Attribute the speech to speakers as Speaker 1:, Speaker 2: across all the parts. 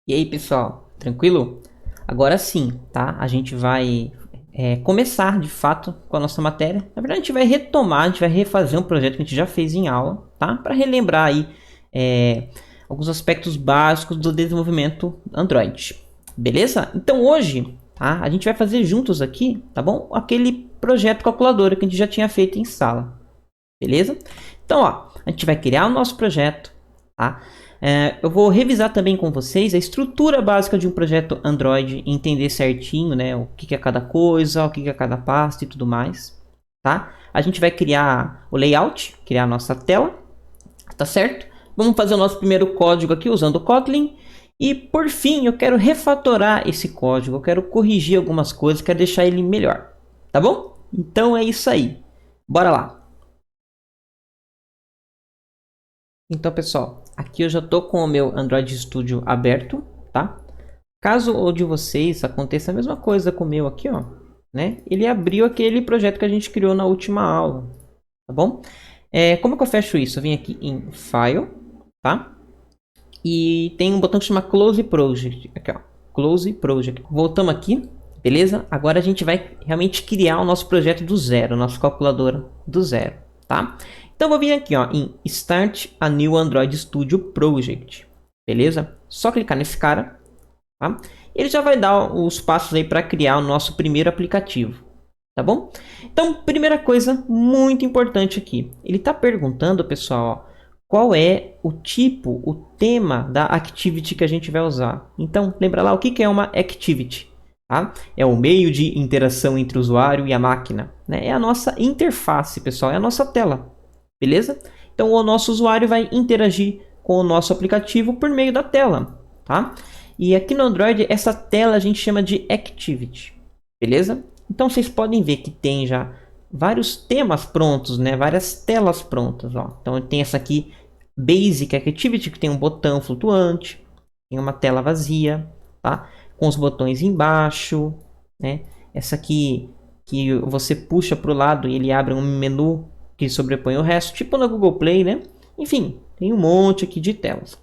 Speaker 1: E aí, pessoal, tranquilo? Agora sim, tá? A gente vai começar de fato com a nossa matéria. Na verdade, a gente vai retomar, a gente vai refazer um projeto que a gente já fez em aula, tá? Para relembrar aí é, alguns aspectos básicos do desenvolvimento Android. Beleza? Então hoje, tá? A gente vai fazer juntos aqui, tá bom? Aquele projeto calculadora que a gente já tinha feito em sala. Beleza? Então, ó, a gente vai criar o nosso projeto, tá? Eu vou revisar também com vocês a estrutura básica de um projeto Android, entender certinho, né, o que é cada coisa, o que é cada pasta e tudo mais, tá? A gente vai criar o layout, criar a nossa tela, tá certo? Vamos fazer o nosso primeiro código aqui usando o Kotlin. E por fim, eu quero refatorar esse código, eu quero corrigir algumas coisas, quero deixar ele melhor, tá bom? Então é isso aí. Bora lá. Então, pessoal, aqui eu já estou com o meu Android Studio aberto, tá? Caso o de vocês aconteça a mesma coisa com o meu aqui, ó, né? Ele abriu aquele projeto que a gente criou na última aula, tá bom? Como que eu fecho isso? Eu vim aqui em File, tá? E tem um botão que chama Close Project, aqui ó, Close Project. Voltamos aqui, beleza? Agora a gente vai realmente criar o nosso projeto do zero, nossa calculadora do zero, tá? Então eu vou vir aqui ó, em Start a New Android Studio Project, beleza? Só clicar nesse cara, tá? Ele já vai dar os passos aí para criar o nosso primeiro aplicativo, tá bom? Então, primeira coisa muito importante aqui, ele está perguntando, pessoal, ó, qual é o tipo, o tema da activity que a gente vai usar. Então, lembra lá o que é uma activity, tá? É o meio de interação entre o usuário e a máquina, né? É a nossa interface, pessoal, é a nossa tela, beleza? Então, o nosso usuário vai interagir com o nosso aplicativo por meio da tela, tá? E aqui no Android, essa tela a gente chama de Activity, beleza? Então vocês podem ver que tem já vários temas prontos, né? Várias telas prontas, ó. Então tem essa aqui, Basic Activity, que tem um botão flutuante, tem uma tela vazia, tá? Com os botões embaixo, né? Essa aqui que você puxa para o lado e ele abre um menu que sobrepõe o resto, tipo na Google Play, né? Enfim, tem um monte aqui de telas.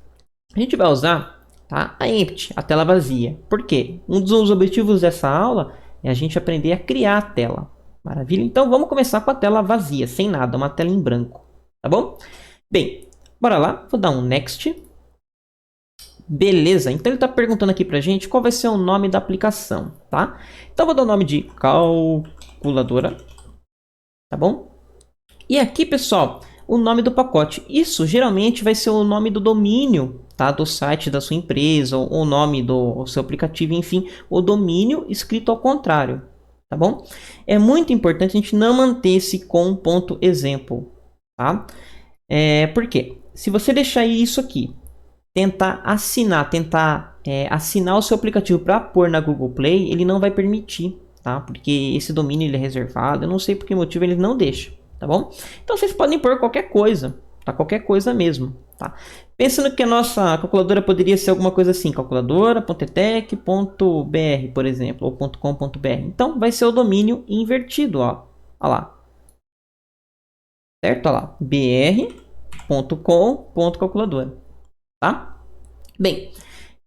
Speaker 1: A gente vai usar, tá, a empty, a tela vazia. Por quê? Um dos objetivos dessa aula é a gente aprender a criar a tela. Maravilha? Então vamos começar com a tela vazia, sem nada, uma tela em branco. Tá bom? Bem, bora lá. Vou dar um next. Beleza, então ele está perguntando aqui pra gente qual vai ser o nome da aplicação, tá? Então eu vou dar o nome de calculadora, tá bom? E aqui, pessoal, o nome do pacote. Isso geralmente vai ser o nome do domínio, tá? Do site da sua empresa, ou o nome do seu aplicativo, enfim, o domínio escrito ao contrário, tá bom? É muito importante a gente não manter esse com.example, tá? Por quê? Se você deixar isso aqui, tentar assinar o seu aplicativo para pôr na Google Play, ele não vai permitir, tá? Porque esse domínio ele é reservado, eu não sei por que motivo ele não deixa, tá bom? Então vocês podem pôr qualquer coisa, tá? Qualquer coisa mesmo, tá? Pensando que a nossa calculadora poderia ser alguma coisa assim, calculadora.etec.br, por exemplo, ou .com.br. Então vai ser o domínio invertido, ó. Olha lá. Certo? Olha lá. br.com.calculadora, tá? Bem,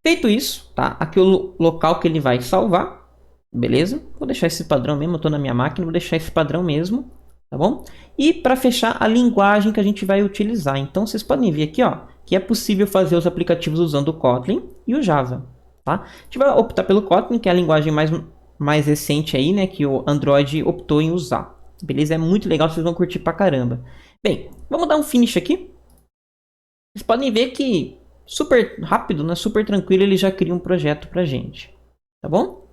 Speaker 1: feito isso, tá? Aqui é o local que ele vai salvar, beleza? Vou deixar esse padrão mesmo, eu estou na minha máquina, vou deixar esse padrão mesmo, tá bom? E para fechar, a linguagem que a gente vai utilizar. Então, vocês podem ver aqui, ó, que é possível fazer os aplicativos usando o Kotlin e o Java, tá? A gente vai optar pelo Kotlin, que é a linguagem mais recente aí, né, que o Android optou em usar. Beleza? É muito legal, vocês vão curtir pra caramba. Bem, vamos dar um finish aqui. Vocês podem ver que super rápido, né? Super tranquilo, ele já cria um projeto pra gente. Tá bom?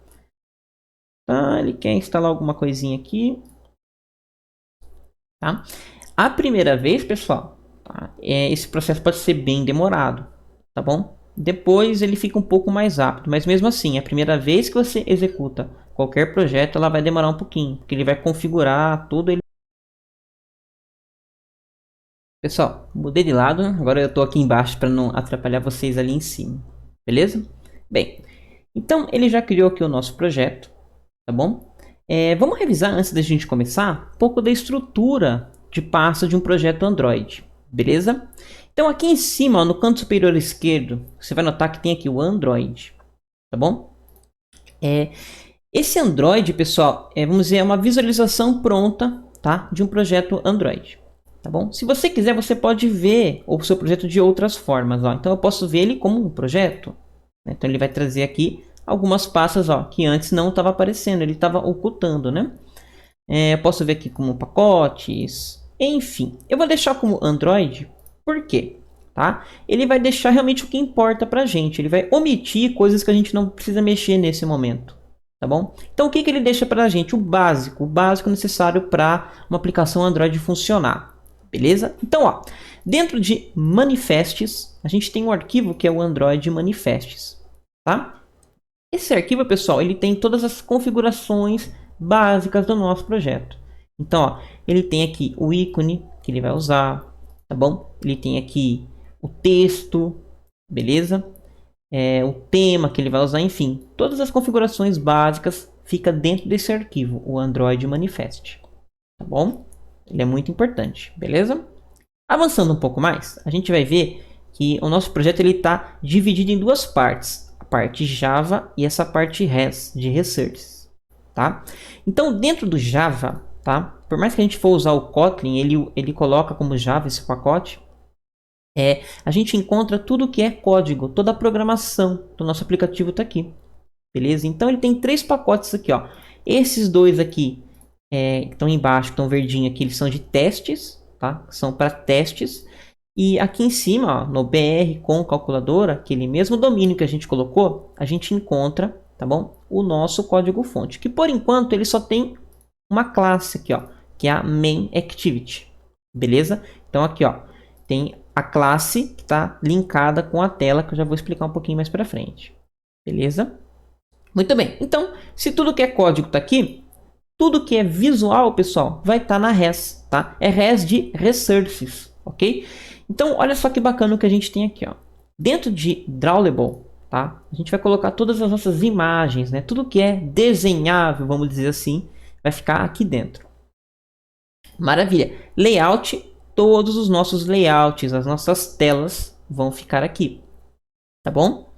Speaker 1: Tá, ele quer instalar alguma coisinha aqui. Tá? A primeira vez, pessoal, tá? Esse processo pode ser bem demorado. Tá bom? Depois ele fica um pouco mais rápido. Mas mesmo assim, a primeira vez que você executa qualquer projeto, ela vai demorar um pouquinho. Porque ele vai configurar tudo. Pessoal, mudei de lado, agora eu estou aqui embaixo para não atrapalhar vocês ali em cima, beleza? Bem, então ele já criou aqui o nosso projeto, tá bom? Vamos revisar antes da gente começar um pouco da estrutura de pasta de um projeto Android, beleza? Então aqui em cima, ó, no canto superior esquerdo, você vai notar que tem aqui o Android, tá bom? Esse Android, pessoal, vamos dizer, é uma visualização pronta, tá, de um projeto Android, tá bom? Se você quiser, você pode ver o seu projeto de outras formas, ó. Então eu posso ver ele como um projeto, né? Então ele vai trazer aqui algumas pastas, ó, que antes não estava aparecendo, ele estava ocultando, né? Eu posso ver aqui como pacotes, enfim. Eu vou deixar como Android, por quê? Tá? Ele vai deixar realmente o que importa pra gente, ele vai omitir coisas que a gente não precisa mexer nesse momento. Tá bom? Então o que ele deixa pra gente? O básico necessário para uma aplicação Android funcionar. Beleza? Então, ó, dentro de Manifests, a gente tem um arquivo que é o Android Manifests, tá? Esse arquivo, pessoal, ele tem todas as configurações básicas do nosso projeto. Então, ó, ele tem aqui o ícone que ele vai usar, tá bom? Ele tem aqui o texto, beleza? O tema que ele vai usar, enfim. Todas as configurações básicas fica dentro desse arquivo, o Android Manifest, tá bom? Ele é muito importante, beleza? Avançando um pouco mais, a gente vai ver que o nosso projeto está dividido em duas partes. A parte Java e essa parte Res, de Research, tá? Então, dentro do Java, tá? Por mais que a gente for usar o Kotlin, ele coloca como Java esse pacote. A gente encontra tudo que é código, toda a programação do nosso aplicativo está aqui. Beleza? Então ele tem 3 pacotes aqui, ó. Esses dois aqui que estão embaixo, que estão verdinho aqui, eles são de testes, tá? São para testes. E aqui em cima, ó, no BR com calculadora, aquele mesmo domínio que a gente colocou, a gente encontra, tá bom? O nosso código fonte, que por enquanto ele só tem uma classe aqui, ó, que é a main activity. Beleza? Então aqui, ó, tem a classe que está linkada com a tela, que eu já vou explicar um pouquinho mais para frente. Beleza? Muito bem. Então, se tudo que é código está aqui, tudo que é visual, pessoal, vai estar na res, tá? É res de resources, ok? Então, olha só que bacana o que a gente tem aqui, ó. Dentro de Drawable, tá? A gente vai colocar todas as nossas imagens, né? Tudo que é desenhável, vamos dizer assim, vai ficar aqui dentro. Maravilha. Layout, todos os nossos layouts, as nossas telas vão ficar aqui, tá bom?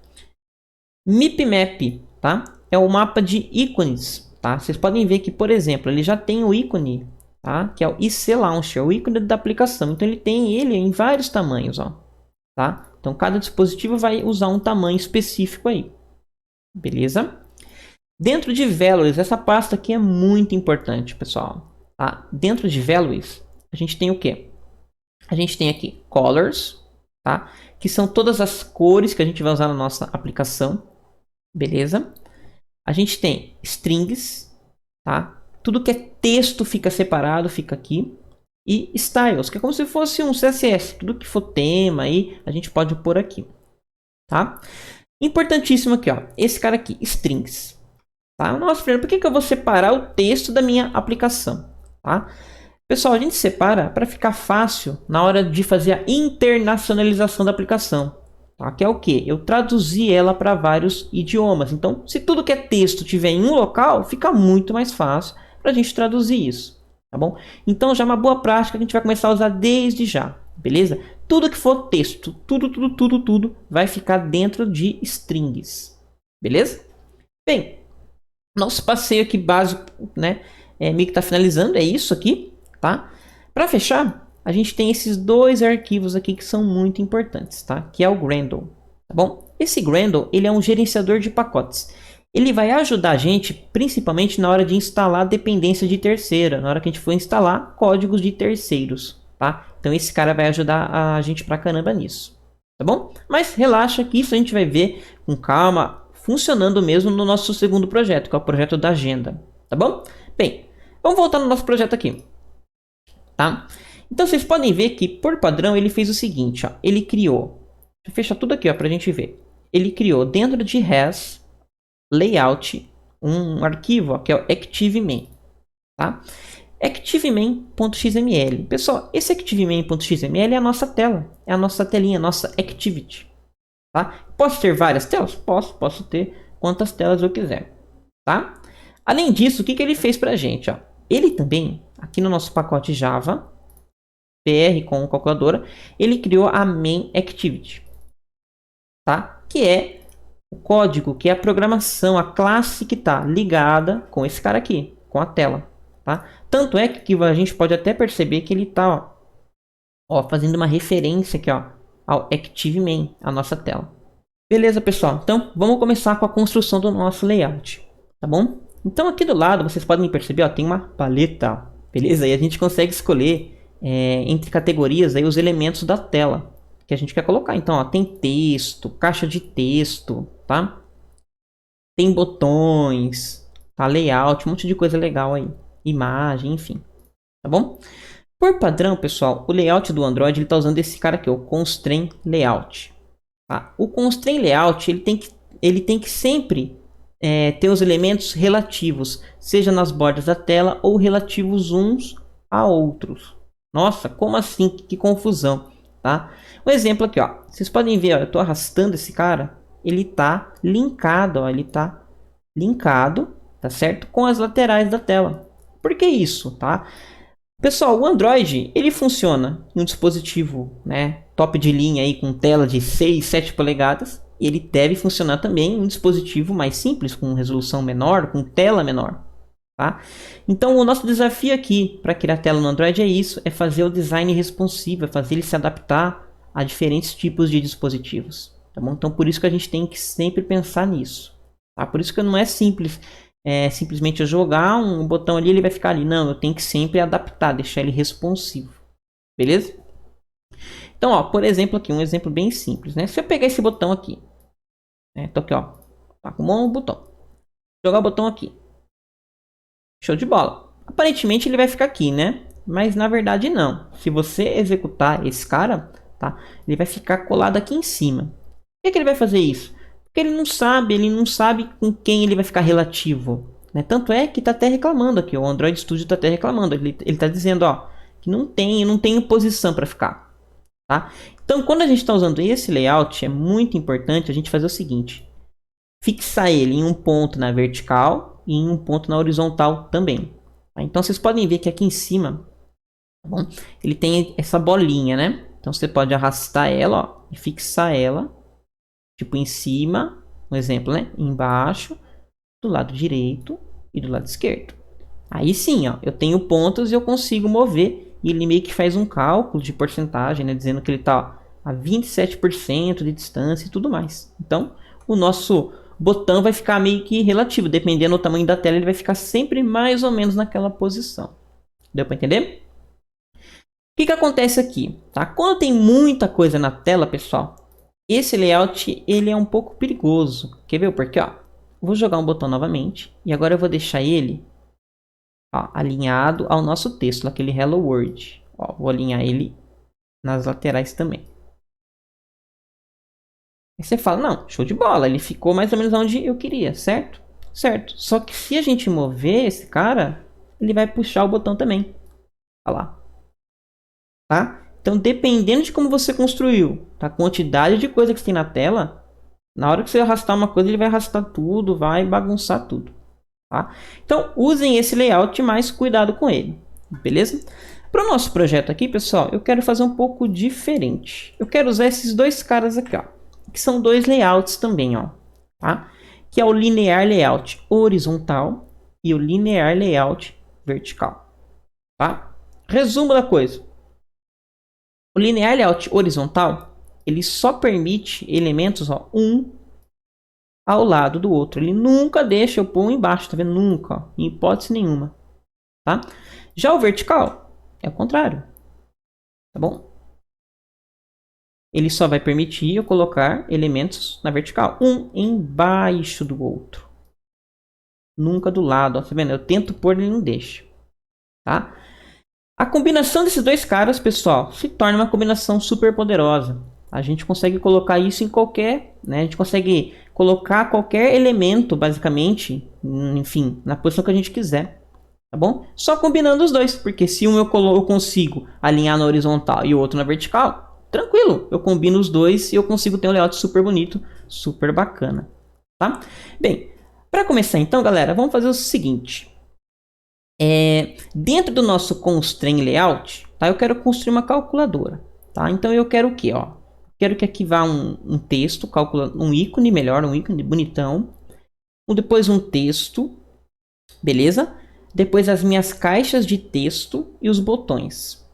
Speaker 1: MIPMap, tá? É o mapa de ícones, tá? Vocês podem ver que, por exemplo, ele já tem o ícone, tá? Que é o IC Launcher, o ícone da aplicação. Então ele tem ele em vários tamanhos, ó, tá? Então cada dispositivo vai usar um tamanho específico aí, beleza? Dentro de Values, essa pasta aqui é muito importante, pessoal, tá? Dentro de Values, a gente tem o quê? A gente tem aqui Colors, tá? Que são todas as cores que a gente vai usar na nossa aplicação, beleza? A gente tem Strings, tá? Tudo que é texto fica separado, fica aqui. E Styles, que é como se fosse um CSS. Tudo que for tema aí, a gente pode pôr aqui, tá? Importantíssimo aqui, ó. Esse cara aqui, Strings. Tá? Nossa, Fernando, por que eu vou separar o texto da minha aplicação? Tá? Pessoal, a gente separa para ficar fácil na hora de fazer a internacionalização da aplicação. Tá? Que é o quê? Eu traduzi ela para vários idiomas. Então, se tudo que é texto tiver em um local, fica muito mais fácil para a gente traduzir isso. Tá bom? Então, já é uma boa prática que a gente vai começar a usar desde já. Beleza? Tudo que for texto, tudo vai ficar dentro de strings. Beleza? Bem, nosso passeio aqui básico, né? Meio que está finalizando, é isso aqui. Tá? Para fechar, a gente tem esses 2 arquivos aqui que são muito importantes, tá? Que é o Gradle, tá bom? Esse Gradle, ele é um gerenciador de pacotes. Ele vai ajudar a gente, principalmente na hora de instalar dependência de terceira, na hora que a gente for instalar códigos de terceiros, tá? Então esse cara vai ajudar a gente pra caramba nisso, tá bom? Mas relaxa que isso a gente vai ver com calma, funcionando mesmo no nosso segundo projeto, que é o projeto da agenda, tá bom? Bem, vamos voltar no nosso projeto aqui. Tá? Então vocês podem ver que por padrão ele fez o seguinte, ó, ele criou, deixa eu fechar tudo aqui, ó, pra gente ver. Ele criou dentro de Res Layout um arquivo, ó, que é o ActiveMain, tá? ActiveMain.xml. Pessoal, esse ActiveMain.xml é a nossa tela, é a nossa telinha, a nossa Activity, tá? Posso ter várias telas? Posso ter quantas telas eu quiser, tá? Além disso, o que ele fez pra gente, ó? Ele também, aqui no nosso pacote Java, PR com calculadora, ele criou a main activity, tá? Que é o código, que é a programação, a classe que está ligada com esse cara aqui, com a tela, tá? Tanto é que a gente pode até perceber que ele está fazendo uma referência aqui, ó, ao ActiveMain, a nossa tela. Beleza, pessoal? Então, vamos começar com a construção do nosso layout, tá bom? Então, aqui do lado, vocês podem perceber, ó, tem uma paleta, beleza? E a gente consegue escolher entre categorias aí os elementos da tela que a gente quer colocar. Então, ó, tem texto, caixa de texto, tá? Tem botões, tá? Layout, um monte de coisa legal aí. Imagem, enfim, tá bom? Por padrão, pessoal, o layout do Android está usando esse cara aqui, o Constraint Layout. Tá? O Constraint Layout ele tem que sempre ter os elementos relativos, seja nas bordas da tela ou relativos uns a outros. Nossa, como assim? Que confusão, tá? Um exemplo aqui, ó. Vocês podem ver, ó, eu estou arrastando esse cara, ele está linkado, ó, ele está linkado, tá certo? Com as laterais da tela. Por que isso, tá? Pessoal, o Android, ele funciona em um dispositivo, né, top de linha aí com tela de 6, 7 polegadas. E ele deve funcionar também em um dispositivo mais simples, com resolução menor, com tela menor, tá? Então, o nosso desafio aqui para criar tela no Android é isso, é fazer o design responsivo, é fazer ele se adaptar a diferentes tipos de dispositivos, tá bom? Então, por isso que a gente tem que sempre pensar nisso, tá? Por isso que não é simples. Simplesmente eu jogar um botão ali, ele vai ficar ali. Não, eu tenho que sempre adaptar, deixar ele responsivo. Beleza? Então, ó, por exemplo aqui, um exemplo bem simples, né? Se eu pegar esse botão aqui, tô aqui, ó, tá com um botão. Jogar o botão aqui. Show de bola. Aparentemente ele vai ficar aqui, né? Mas na verdade não. Se você executar esse cara, tá? Ele vai ficar colado aqui em cima. Por que ele vai fazer isso? Porque ele não sabe com quem ele vai ficar relativo, né? Tanto é que está até reclamando aqui, o Android Studio está até reclamando, ele está dizendo, ó, que não tem posição para ficar, tá? Então, quando a gente está usando esse layout, é muito importante a gente fazer o seguinte, fixar ele em um ponto na vertical e em um ponto na horizontal também, tá? Então, vocês podem ver que aqui em cima, tá bom? Ele tem essa bolinha, né? Então, você pode arrastar ela, ó, e fixar ela tipo em cima, um exemplo, né? Embaixo, do lado direito e do lado esquerdo. Aí sim, ó, eu tenho pontos e eu consigo mover. E ele meio que faz um cálculo de porcentagem, né? Dizendo que ele está a 27% de distância e tudo mais. Então, o nosso botão vai ficar meio que relativo. Dependendo do tamanho da tela, ele vai ficar sempre mais ou menos naquela posição. Deu para entender? O que acontece aqui? Tá? Quando tem muita coisa na tela, pessoal, esse layout ele é um pouco perigoso. Quer ver o porquê? Ó, vou jogar um botão novamente. E agora eu vou deixar ele, ó, alinhado ao nosso texto, aquele Hello World. Ó, vou alinhar ele nas laterais também. Aí você fala, não, show de bola. Ele ficou mais ou menos onde eu queria, certo? Certo. Só que se a gente mover esse cara, ele vai puxar o botão também. Olha lá. Tá? Então, dependendo de como você construiu, tá? A quantidade de coisa que tem na tela, na hora que você arrastar uma coisa, ele vai arrastar tudo, vai bagunçar tudo. Tá? Então, usem esse layout, mas cuidado com ele. Beleza? Para o nosso projeto aqui, pessoal, eu quero fazer um pouco diferente. Eu quero usar esses dois caras aqui, ó, que são dois layouts também, ó, tá? Que é o Linear Layout horizontal e o Linear Layout vertical. Tá? Resumo da coisa. O Linear Layout horizontal, ele só permite elementos, ó, um ao lado do outro. Ele nunca deixa eu pôr um embaixo, tá vendo? Nunca, ó, em hipótese nenhuma. Tá? Já o vertical é o contrário. Tá bom? Ele só vai permitir eu colocar elementos na vertical, um embaixo do outro. Nunca do lado, ó, tá vendo? Eu tento pôr, ele não deixa. Tá? A combinação desses dois caras, pessoal, se torna uma combinação super poderosa. A gente consegue colocar isso em qualquer, né? A gente consegue colocar qualquer elemento, basicamente, enfim, na posição que a gente quiser, tá bom? Só combinando os dois, porque se um eu consigo alinhar na horizontal e o outro na vertical, tranquilo, eu combino os dois e eu consigo ter um layout super bonito, super bacana, tá? Bem, para começar então, galera, vamos fazer o seguinte. Dentro do nosso Constraint Layout, tá? Eu quero construir uma calculadora, tá? Então eu quero o que, ó? Quero que aqui vá um texto, um ícone melhor, um ícone bonitão. Depois um texto, beleza? Depois as minhas caixas de texto e os botões,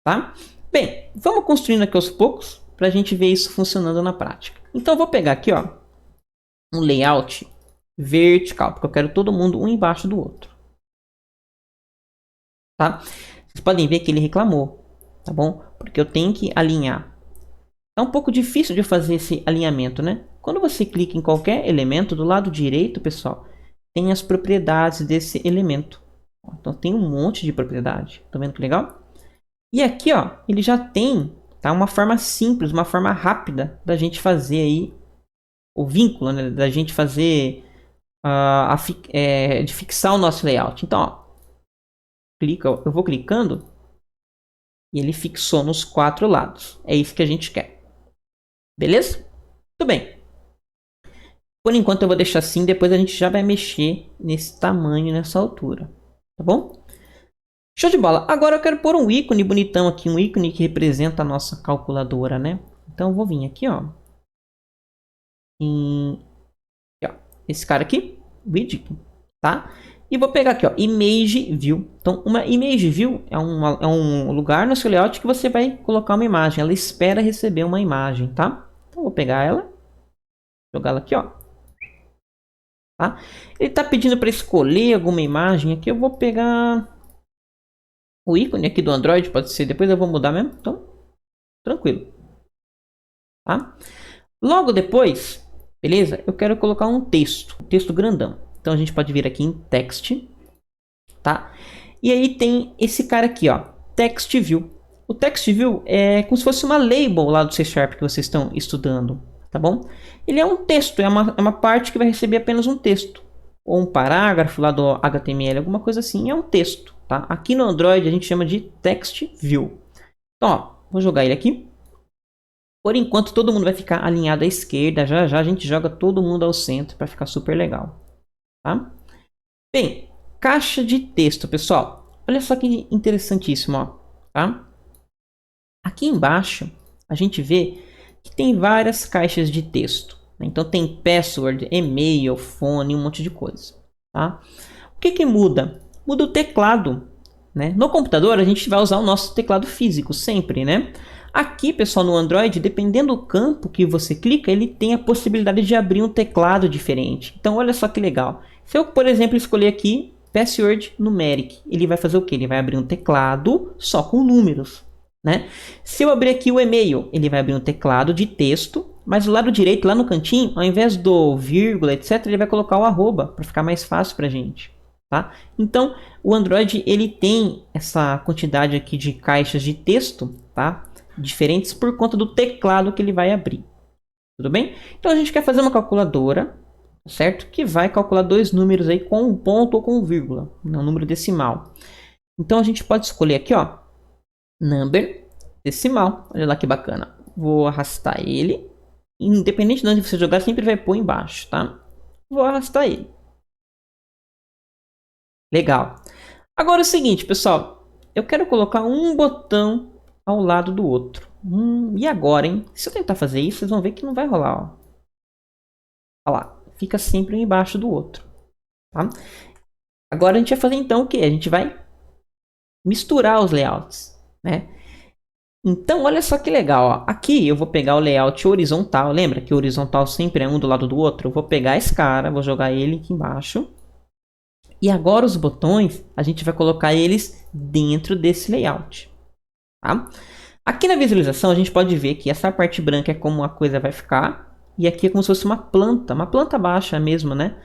Speaker 1: tá? Bem, vamos construindo aqui aos poucos para a gente ver isso funcionando na prática. Então eu vou pegar aqui, ó, um layout vertical, porque eu quero todo mundo um embaixo do outro, tá? Vocês podem ver que ele reclamou, tá bom? Porque eu tenho que alinhar. É um pouco difícil de fazer esse alinhamento, né? Quando você clica em qualquer elemento, do lado direito, pessoal, tem as propriedades desse elemento. Então tem um monte de propriedade. Tá vendo que legal? E aqui, ó, ele já tem, tá, uma forma simples, uma forma rápida da gente fazer aí o vínculo, né? Da gente fazer de fixar o nosso layout. Então, ó, eu vou clicando e ele fixou nos 4 lados. É isso que a gente quer. Beleza? Tudo bem. Por enquanto eu vou deixar assim, depois a gente já vai mexer nesse tamanho, nessa altura. Tá bom? Show de bola. Agora eu quero pôr um ícone bonitão aqui, um ícone que representa a nossa calculadora, né? Então eu vou vir aqui, ó. Esse cara aqui, widget, tá? E vou pegar aqui, ó, Image View. Então, uma Image View é um lugar no seu layout que você vai colocar uma imagem. Ela espera receber uma imagem, tá? Então, vou pegar ela, jogar ela aqui, ó. Tá? Ele está pedindo para escolher alguma imagem aqui. Eu vou pegar o ícone aqui do Android, pode ser. Depois eu vou mudar mesmo. Então, tranquilo. Tá? Logo depois, beleza? Eu quero colocar um texto grandão. Então a gente pode vir aqui em Text, tá? E aí tem esse cara aqui, ó, Text View. O Text View é como se fosse uma label lá do C# que vocês estão estudando, tá bom? Ele é um texto, é uma parte que vai receber apenas um texto. Ou um parágrafo lá do HTML, alguma coisa assim, é um texto, tá? Aqui no Android a gente chama de Text View. Então, ó, vou jogar ele aqui. Por enquanto todo mundo vai ficar alinhado à esquerda, já já a gente joga todo mundo ao centro para ficar super legal, tá? Bem, caixa de texto, pessoal. Olha só que interessantíssimo, ó, tá? Aqui embaixo a gente vê que tem várias caixas de texto. Então tem password, e-mail, fone, um monte de coisa, tá? O que que muda? Muda o teclado, né? No computador a gente vai usar o nosso teclado físico sempre, né? Aqui, pessoal, no Android, dependendo do campo que você clica, ele tem a possibilidade de abrir um teclado diferente. Então, olha só que legal. Se eu, por exemplo, escolher aqui Password Numeric, ele vai fazer o quê? Ele vai abrir um teclado só com números, né? Se eu abrir aqui o e-mail, ele vai abrir um teclado de texto, mas do lado direito, lá no cantinho, ao invés do vírgula, etc., ele vai colocar o arroba, para ficar mais fácil para a gente. Tá? Então, o Android ele tem essa quantidade aqui de caixas de texto, tá? Diferentes por conta do teclado que ele vai abrir. Tudo bem? Então a gente quer fazer uma calculadora, certo? Que vai calcular dois números aí com um ponto ou com um vírgula, um número decimal. Então a gente pode escolher aqui, ó, number decimal. Olha lá que bacana. Vou arrastar ele. Independente de onde você jogar, sempre vai pôr embaixo, tá? Vou arrastar ele. Legal. Agora é o seguinte, pessoal. Eu quero colocar um botão ao lado do outro. E agora, hein? Se eu tentar fazer isso, vocês vão ver que não vai rolar, ó. Olha lá. Fica sempre um embaixo do outro. Tá? Agora a gente vai fazer então o que? A gente vai misturar os layouts, né? Então, olha só que legal, ó. Aqui eu vou pegar o layout horizontal. Lembra que o horizontal sempre é um do lado do outro? Eu vou pegar esse cara, vou jogar ele aqui embaixo. E agora os botões, a gente vai colocar eles dentro desse layout. Tá? Aqui na visualização a gente pode ver que essa parte branca é como a coisa vai ficar. E aqui é como se fosse uma planta baixa mesmo, né?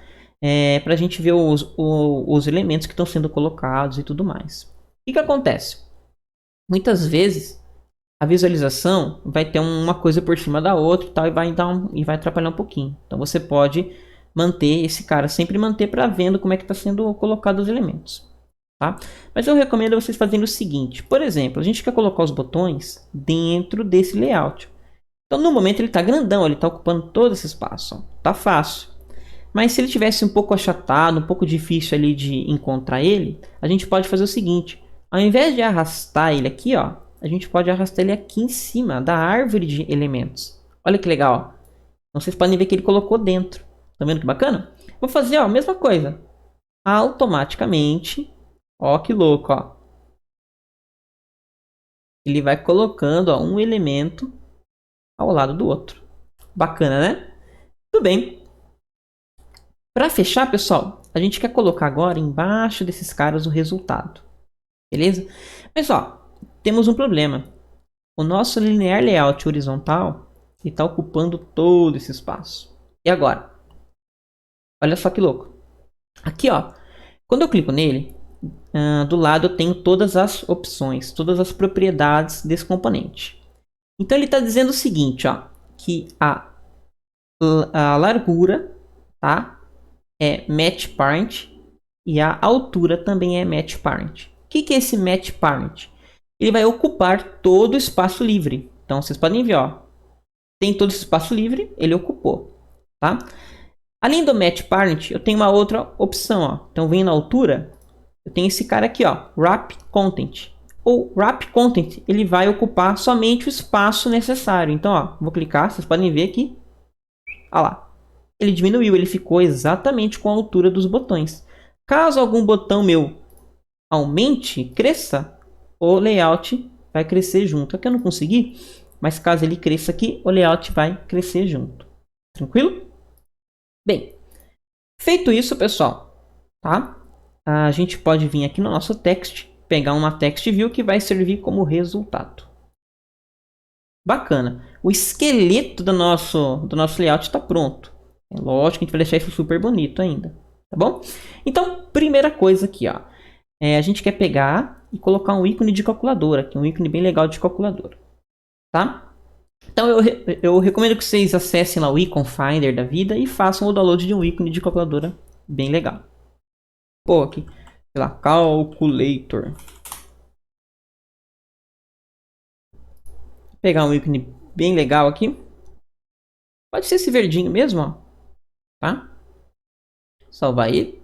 Speaker 1: Para a gente ver os elementos que estão sendo colocados e tudo mais. O que acontece? Muitas vezes a visualização vai ter uma coisa por cima da outra e tal, e vai atrapalhar um pouquinho. Então você pode manter esse cara, sempre manter para vendo como é que está sendo colocado os elementos. Tá? Mas eu recomendo vocês fazerem o seguinte. Por exemplo, a gente quer colocar os botões dentro desse layout. Então no momento ele está grandão, ele está ocupando todo esse espaço. Está fácil. Mas se ele tivesse um pouco achatado, um pouco difícil ali de encontrar ele, a gente pode fazer o seguinte. Ao invés de arrastar ele aqui, ó, a gente pode arrastar ele aqui em cima da árvore de elementos. Olha que legal, ó. Então vocês podem ver que ele colocou dentro. Tá vendo que bacana? Vou fazer, ó, a mesma coisa. Automaticamente, ó, que louco, ó. Ele vai colocando, ó, um elemento ao lado do outro. Bacana, né? Tudo bem. Para fechar, pessoal, a gente quer colocar agora embaixo desses caras o resultado. Beleza? Mas, ó, temos um problema. O nosso linear layout horizontal está ocupando todo esse espaço. E agora? Olha só que louco. Aqui, ó, quando eu clico nele, do lado eu tenho todas as opções, todas as propriedades desse componente. Então ele está dizendo o seguinte, ó, que a largura, tá, é match parent e a altura também é match parent. O que é esse match parent? Ele vai ocupar todo o espaço livre. Então vocês podem ver, ó, tem todo esse espaço livre, ele ocupou, tá? Além do match parent, eu tenho uma outra opção, ó. Então vem na altura, eu tenho esse cara aqui, ó, wrap content. O wrap content, ele vai ocupar somente o espaço necessário. Então, ó, vou clicar, vocês podem ver aqui. Olha lá. Ele diminuiu, ele ficou exatamente com a altura dos botões. Caso algum botão meu aumente, cresça, o layout vai crescer junto. Aqui eu não consegui, mas caso ele cresça aqui, o layout vai crescer junto. Tranquilo? Bem, feito isso, pessoal, tá? A gente pode vir aqui no nosso text, pegar uma text view que vai servir como resultado. Bacana. O esqueleto do nosso layout está pronto. É lógico que a gente vai deixar isso super bonito ainda, tá bom? Então, primeira coisa aqui, ó. A gente quer pegar e colocar um ícone de calculadora, que é um ícone bem legal de calculadora, tá? Então, eu recomendo que vocês acessem lá o Icon Finder da vida e façam o download de um ícone de calculadora bem legal. Pô, aqui, sei lá, Calculator. Vou pegar um ícone bem legal aqui. Pode ser esse verdinho mesmo, ó. Tá? Salvar ele.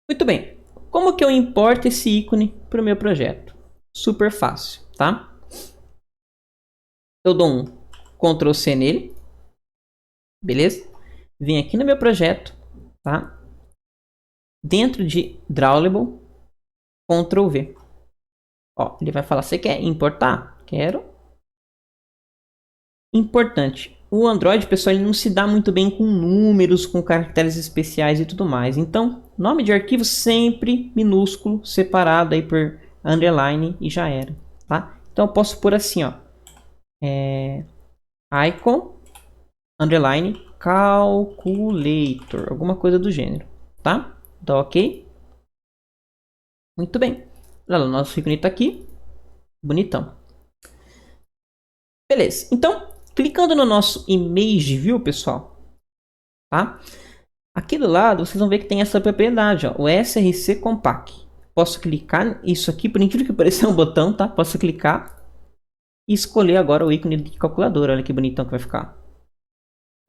Speaker 1: Muito bem. Como que eu importo esse ícone para o meu projeto? Super fácil, tá? Eu dou um Ctrl C nele. Beleza? Vim aqui no meu projeto, tá? Dentro de Drawable, Ctrl V. Ó, ele vai falar, você quer importar? Quero. Importante. O Android, pessoal, ele não se dá muito bem com números, com caracteres especiais e tudo mais. Então, nome de arquivo sempre minúsculo, separado aí por underline e já era, tá? Então, eu posso pôr assim, ó. Icon, underline, calculator, alguma coisa do gênero, tá? Então, ok. Muito bem. Olha lá, o nosso ícone tá aqui. Bonitão. Beleza. Então, clicando no nosso Image View, pessoal, tá? Aqui do lado, vocês vão ver que tem essa propriedade, ó, o src compact. Posso clicar isso aqui, por incrível que pareça é um botão, tá? Posso clicar e escolher agora o ícone de calculadora. Olha que bonitão que vai ficar.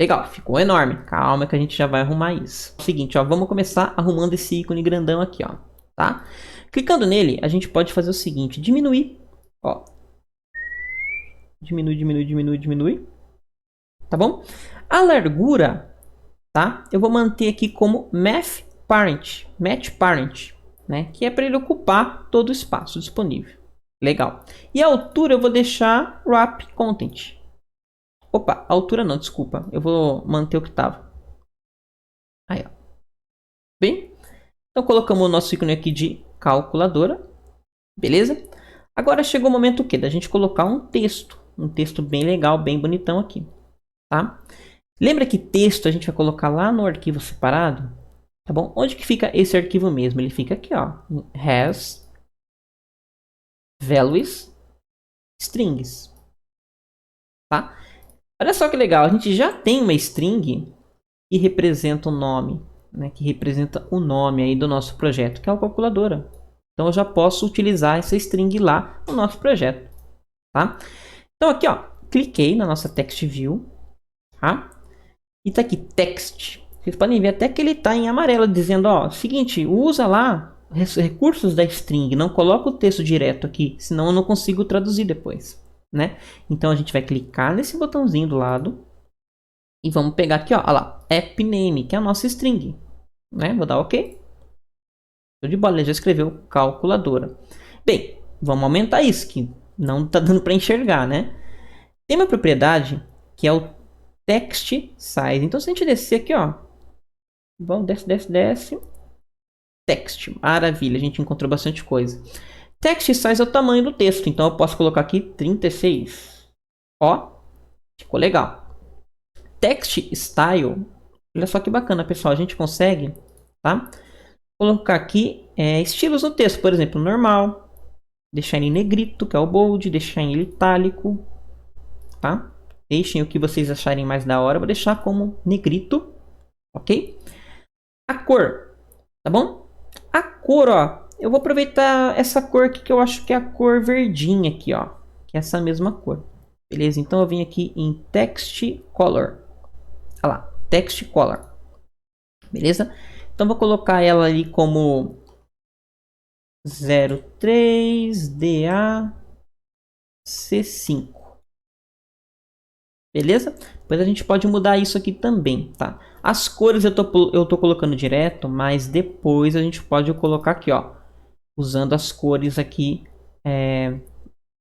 Speaker 1: Legal, ficou enorme. Calma que a gente já vai arrumar isso. É o seguinte, ó, vamos começar arrumando esse ícone grandão aqui, ó, tá? Clicando nele, a gente pode fazer o seguinte, diminuir, ó. Diminui. Tá bom? A largura, tá? Eu vou manter aqui como match parent, né? Que é para ele ocupar todo o espaço disponível. Legal. E a altura eu vou deixar wrap content. Opa, altura não, desculpa. Eu vou manter o que estava. Aí, ó. Bem? Então colocamos o nosso ícone aqui de calculadora. Beleza? Agora chegou o momento o quê? Da gente colocar um texto. Um texto bem legal, bem bonitão aqui. Tá? Lembra que texto a gente vai colocar lá no arquivo separado? Tá bom? Onde que fica esse arquivo mesmo? Ele fica aqui, ó. Has values strings. Tá? Olha só que legal. A gente já tem uma string que representa o nome, né? Que representa o nome aí do nosso projeto, que é a calculadora. Então eu já posso utilizar essa string lá no nosso projeto. Tá? Então aqui, ó, cliquei na nossa text view, tá? E tá aqui text. Vocês podem ver até que ele está em amarelo, dizendo, ó, seguinte, usa lá recursos da string, não coloca o texto direto aqui, senão eu não consigo traduzir depois, né? Então a gente vai clicar nesse botãozinho do lado e vamos pegar aqui, ó lá, app name, que é a nossa string, né? Vou dar OK. Show de bola, ele já escreveu calculadora. Bem, vamos aumentar isso, que não está dando para enxergar, né? Tem uma propriedade que é o text size. Então, se a gente descer aqui, ó, vamos, desce. Text, maravilha, a gente encontrou bastante coisa. Text size é o tamanho do texto, então eu posso colocar aqui 36. Ó, ficou legal. Text style, olha só que bacana, pessoal, a gente consegue, tá? Colocar aqui estilos no texto, por exemplo, normal, deixar em negrito, que é o bold, deixar em itálico, tá? Deixem o que vocês acharem mais da hora, vou deixar como negrito, ok? A cor, tá bom? A cor, ó, eu vou aproveitar essa cor aqui que eu acho que é a cor verdinha aqui, ó, que é essa mesma cor, beleza? Então eu vim aqui em text color, olha lá, text color, beleza? Então vou colocar ela ali como 03DAC5. Beleza? Depois a gente pode mudar isso aqui também, tá? As cores eu tô colocando direto, mas depois a gente pode colocar aqui, ó. Usando as cores aqui,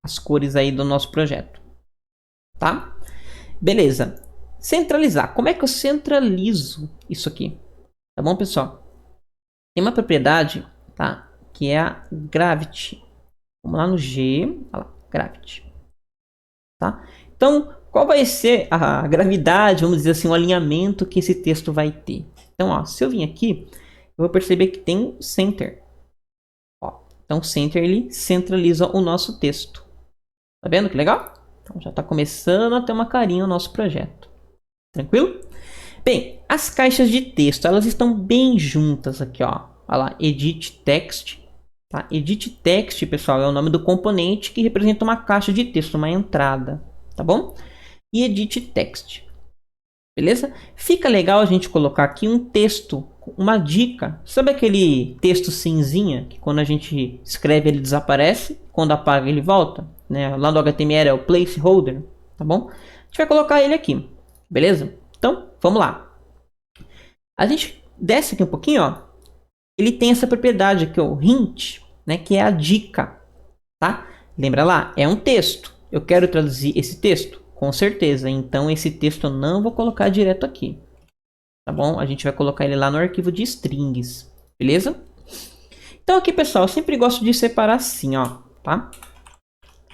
Speaker 1: as cores aí do nosso projeto. Tá? Beleza. Centralizar. Como é que eu centralizo isso aqui? Tá bom, pessoal? Tem uma propriedade, tá? Que é a Gravity. Vamos lá no G. Olha lá, Gravity. Tá? Então, qual vai ser a gravidade, vamos dizer assim, o alinhamento que esse texto vai ter? Então, ó, se eu vim aqui, eu vou perceber que tem center. Ó, então, center ele centraliza o nosso texto. Tá vendo que legal? Então, já está começando a ter uma carinha o nosso projeto. Tranquilo? Bem, as caixas de texto, elas estão bem juntas aqui, ó. Olha lá, edit text. Tá? Edit text, pessoal, é o nome do componente que representa uma caixa de texto, uma entrada. Tá bom? E edit text. Beleza? Fica legal a gente colocar aqui um texto, uma dica. Sabe aquele texto cinzinha que quando a gente escreve ele desaparece, quando apaga ele volta? Né? Lá no HTML é o placeholder, tá bom? A gente vai colocar ele aqui, beleza? Então, vamos lá. A gente desce aqui um pouquinho, ó. Ele tem essa propriedade aqui, o hint, né? Que é a dica, tá? Lembra lá? É um texto. Eu quero traduzir esse texto? Com certeza. Então, esse texto eu não vou colocar direto aqui. Tá bom? A gente vai colocar ele lá no arquivo de strings. Beleza? Então, aqui, pessoal, eu sempre gosto de separar assim, ó. Tá?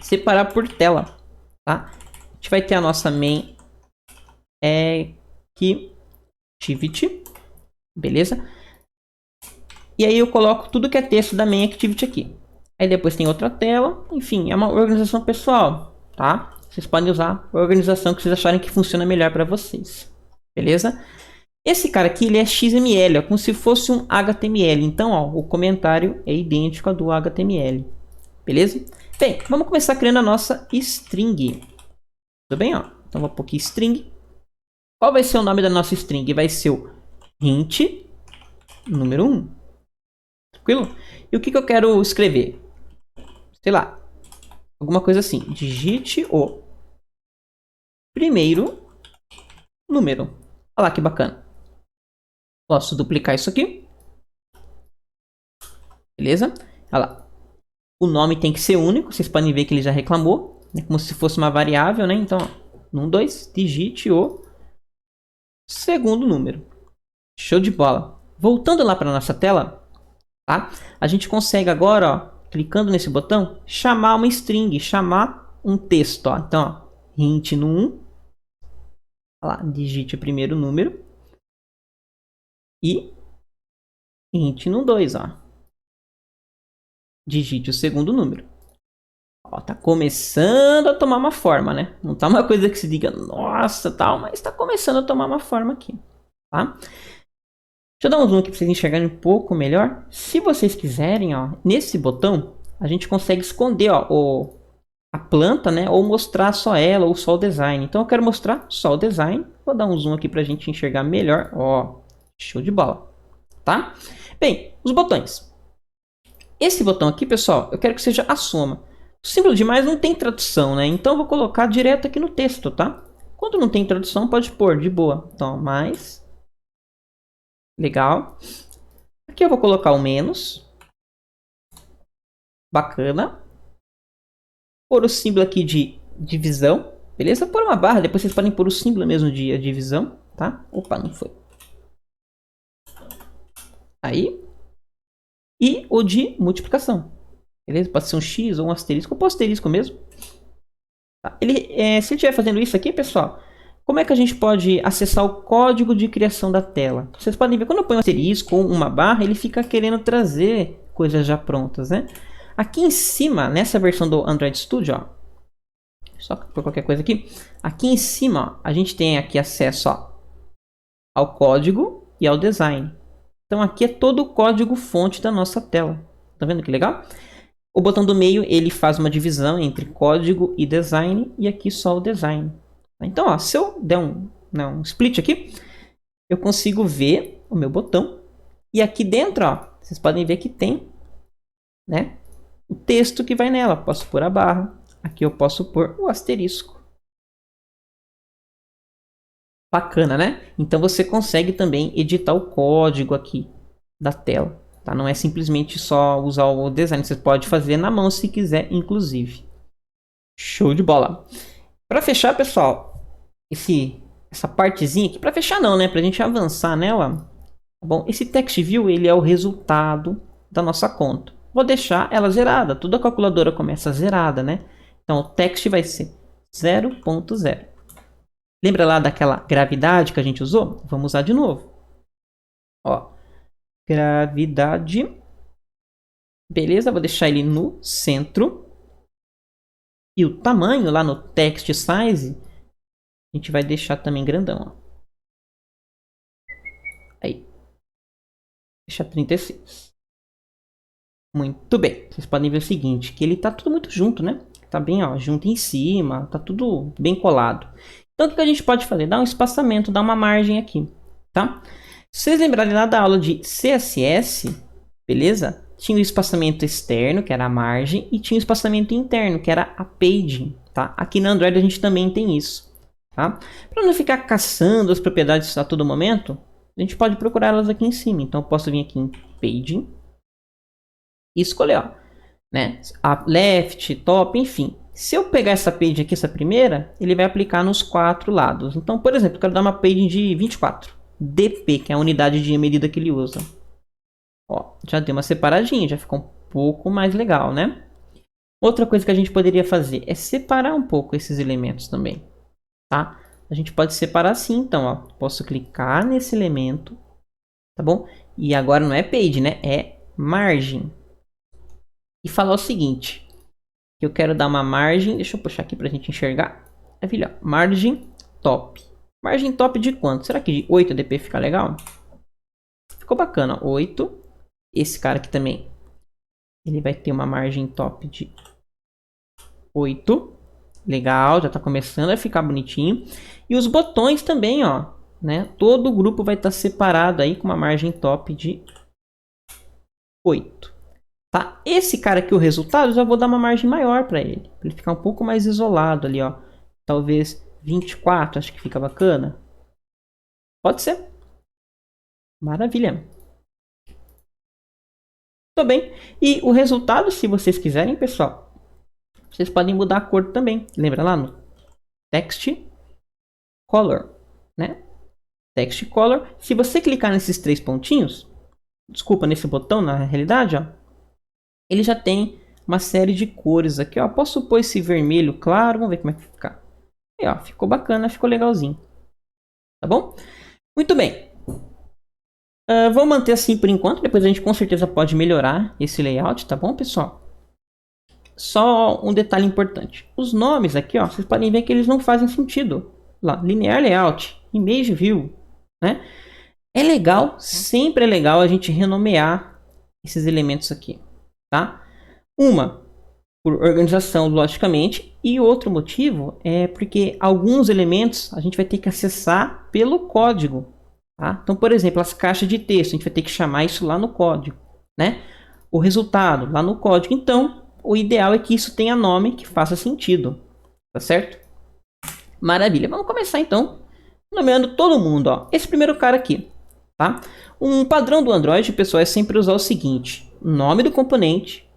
Speaker 1: Separar por tela. Tá? A gente vai ter a nossa main activity. Beleza? E aí eu coloco tudo que é texto da main activity aqui. Aí depois tem outra tela. Enfim, é uma organização pessoal. Tá? Vocês podem usar a organização que vocês acharem que funciona melhor para vocês. Beleza? Esse cara aqui, ele é XML, é como se fosse um HTML. Então, ó, o comentário é idêntico ao do HTML. Beleza? Bem, vamos começar criando a nossa string. Tudo bem, ó? Então, vou pôr aqui string. Qual vai ser o nome da nossa string? Vai ser o int número 1. Tranquilo? E o que eu quero escrever? Sei lá. Alguma coisa assim. Digite o primeiro número. Olha lá que bacana. Posso duplicar isso aqui. Beleza? Olha lá. O nome tem que ser único. Vocês podem ver que ele já reclamou. É como se fosse uma variável, né? Então, 1, 2, digite o segundo número. Show de bola. Voltando lá para nossa tela, tá? A gente consegue agora, ó, clicando nesse botão, chamar uma string, chamar um texto, ó. Então, ó, int no 1. Olha lá, digite o primeiro número. E int no 2, ó. Digite o segundo número. Ó, tá começando a tomar uma forma, né? Não tá uma coisa que se diga, nossa, tal, mas tá começando a tomar uma forma aqui, tá? Deixa eu dar um zoom aqui para vocês enxergarem um pouco melhor. Se vocês quiserem, ó, nesse botão, a gente consegue esconder, ó, a planta, né? Ou mostrar só ela, ou só o design. Então eu quero mostrar só o design. Vou dar um zoom aqui para a gente enxergar melhor, ó. Show de bola, tá? Bem, os botões. Esse botão aqui, pessoal, eu quero que seja a soma. O símbolo de mais não tem tradução, né? Então eu vou colocar direto aqui no texto, tá? Quando não tem tradução, pode pôr de boa. Então, mais. Legal. Aqui eu vou colocar o menos. Bacana. Pôr o símbolo aqui de divisão. Beleza? Pôr uma barra. Depois vocês podem pôr o símbolo mesmo de divisão, tá? Opa, não foi. Aí. E o de multiplicação. Beleza? Pode ser um X ou um asterisco. Ou um asterisco mesmo. Tá? Se ele estiver fazendo isso aqui, pessoal, como é que a gente pode acessar o código de criação da tela? Vocês podem ver, quando eu ponho um asterisco ou uma barra, ele fica querendo trazer coisas já prontas, né? Aqui em cima, nessa versão do Android Studio, ó, só por qualquer coisa aqui, aqui em cima, ó, a gente tem aqui acesso, ó, ao código e ao design. Então aqui é todo o código fonte da nossa tela. Tá vendo que legal? O botão do meio, ele faz uma divisão entre código e design, e aqui só o design. Então, ó, se eu der um split aqui, eu consigo ver o meu botão. E aqui dentro, ó, vocês podem ver que tem, né, o texto que vai nela. Posso pôr a barra. Aqui eu posso pôr o asterisco. Bacana, né? Então você consegue também editar o código aqui da tela. Tá? Não é simplesmente só usar o design. Você pode fazer na mão se quiser, inclusive. Show de bola. Para fechar, pessoal, essa partezinha aqui, para fechar não, né? Para a gente avançar nela, tá bom? Esse text view, ele é o resultado da nossa conta. Vou deixar ela zerada. Toda calculadora começa zerada, né? Então, o text vai ser 0.0. Lembra lá daquela gravidade que a gente usou? Vamos usar de novo. Ó, gravidade. Beleza, vou deixar ele no centro. E o tamanho lá no text size, a gente vai deixar também grandão. Ó. Aí. Deixa 36. Muito bem. Vocês podem ver o seguinte, que ele tá tudo muito junto, né? Tá bem, ó, junto em cima, tá tudo bem colado. Então, o que a gente pode fazer? Dar um espaçamento, dar uma margem aqui, tá? Se vocês lembrarem lá da aula de CSS, beleza? Tinha o espaçamento externo, que era a margem, e tinha o espaçamento interno, que era a paging, tá? Aqui no Android a gente também tem isso, tá? Para não ficar caçando as propriedades a todo momento, a gente pode procurar elas aqui em cima. Então, eu posso vir aqui em paging e escolher, ó, né? A left, top, enfim. Se eu pegar essa page aqui, essa primeira, ele vai aplicar nos 4 lados. Então, por exemplo, eu quero dar uma page de 24. DP, que é a unidade de medida que ele usa. Ó, já deu uma separadinha, já ficou um pouco mais legal, né? Outra coisa que a gente poderia fazer é separar um pouco esses elementos também, tá? A gente pode separar assim, então, ó. Posso clicar nesse elemento, tá bom? E agora não é page, né? É margem. E falar o seguinte, que eu quero dar uma margem, deixa eu puxar aqui pra gente enxergar. É, filho, ó, margem top. Margem top de quanto? Será que de 8 dp fica legal? Ficou bacana, 8. Esse cara aqui também, ele vai ter uma margem top de 8. Legal, já tá começando a ficar bonitinho. E os botões também, ó, né? Todo o grupo vai estar separado aí com uma margem top de 8. Tá? Esse cara aqui, o resultado, eu já vou dar uma margem maior para ele. Para ele ficar um pouco mais isolado ali, ó. Talvez 24, acho que fica bacana. Pode ser. Maravilha. Tudo bem. E o resultado, se vocês quiserem, pessoal, vocês podem mudar a cor também. Lembra lá no Text Color, né? Text Color. Se você clicar nesses 3 pontinhos, desculpa, nesse botão, na realidade, ó, ele já tem uma série de cores aqui, ó. Posso pôr esse vermelho claro, vamos ver como é que fica. Aí, ó, ficou bacana, ficou legalzinho. Tá bom? Muito bem. Vou manter assim por enquanto, depois a gente com certeza pode melhorar esse layout, tá bom, pessoal? Só um detalhe importante. Os nomes aqui, ó, vocês podem ver que eles não fazem sentido. Lá, linear layout, image view, né? É legal, sempre é legal a gente renomear esses elementos aqui, tá? Uma, por organização, logicamente, e outro motivo é porque alguns elementos a gente vai ter que acessar pelo código, Tá? Então, por exemplo, as caixas de texto, a gente vai ter que chamar isso lá no código, né? O resultado lá no código. Então, o ideal é que isso tenha nome que faça sentido, tá certo? Maravilha. Vamos começar então nomeando todo mundo, ó. Esse primeiro cara aqui, tá? Um padrão do Android, pessoal, é sempre usar o seguinte: nome do componente,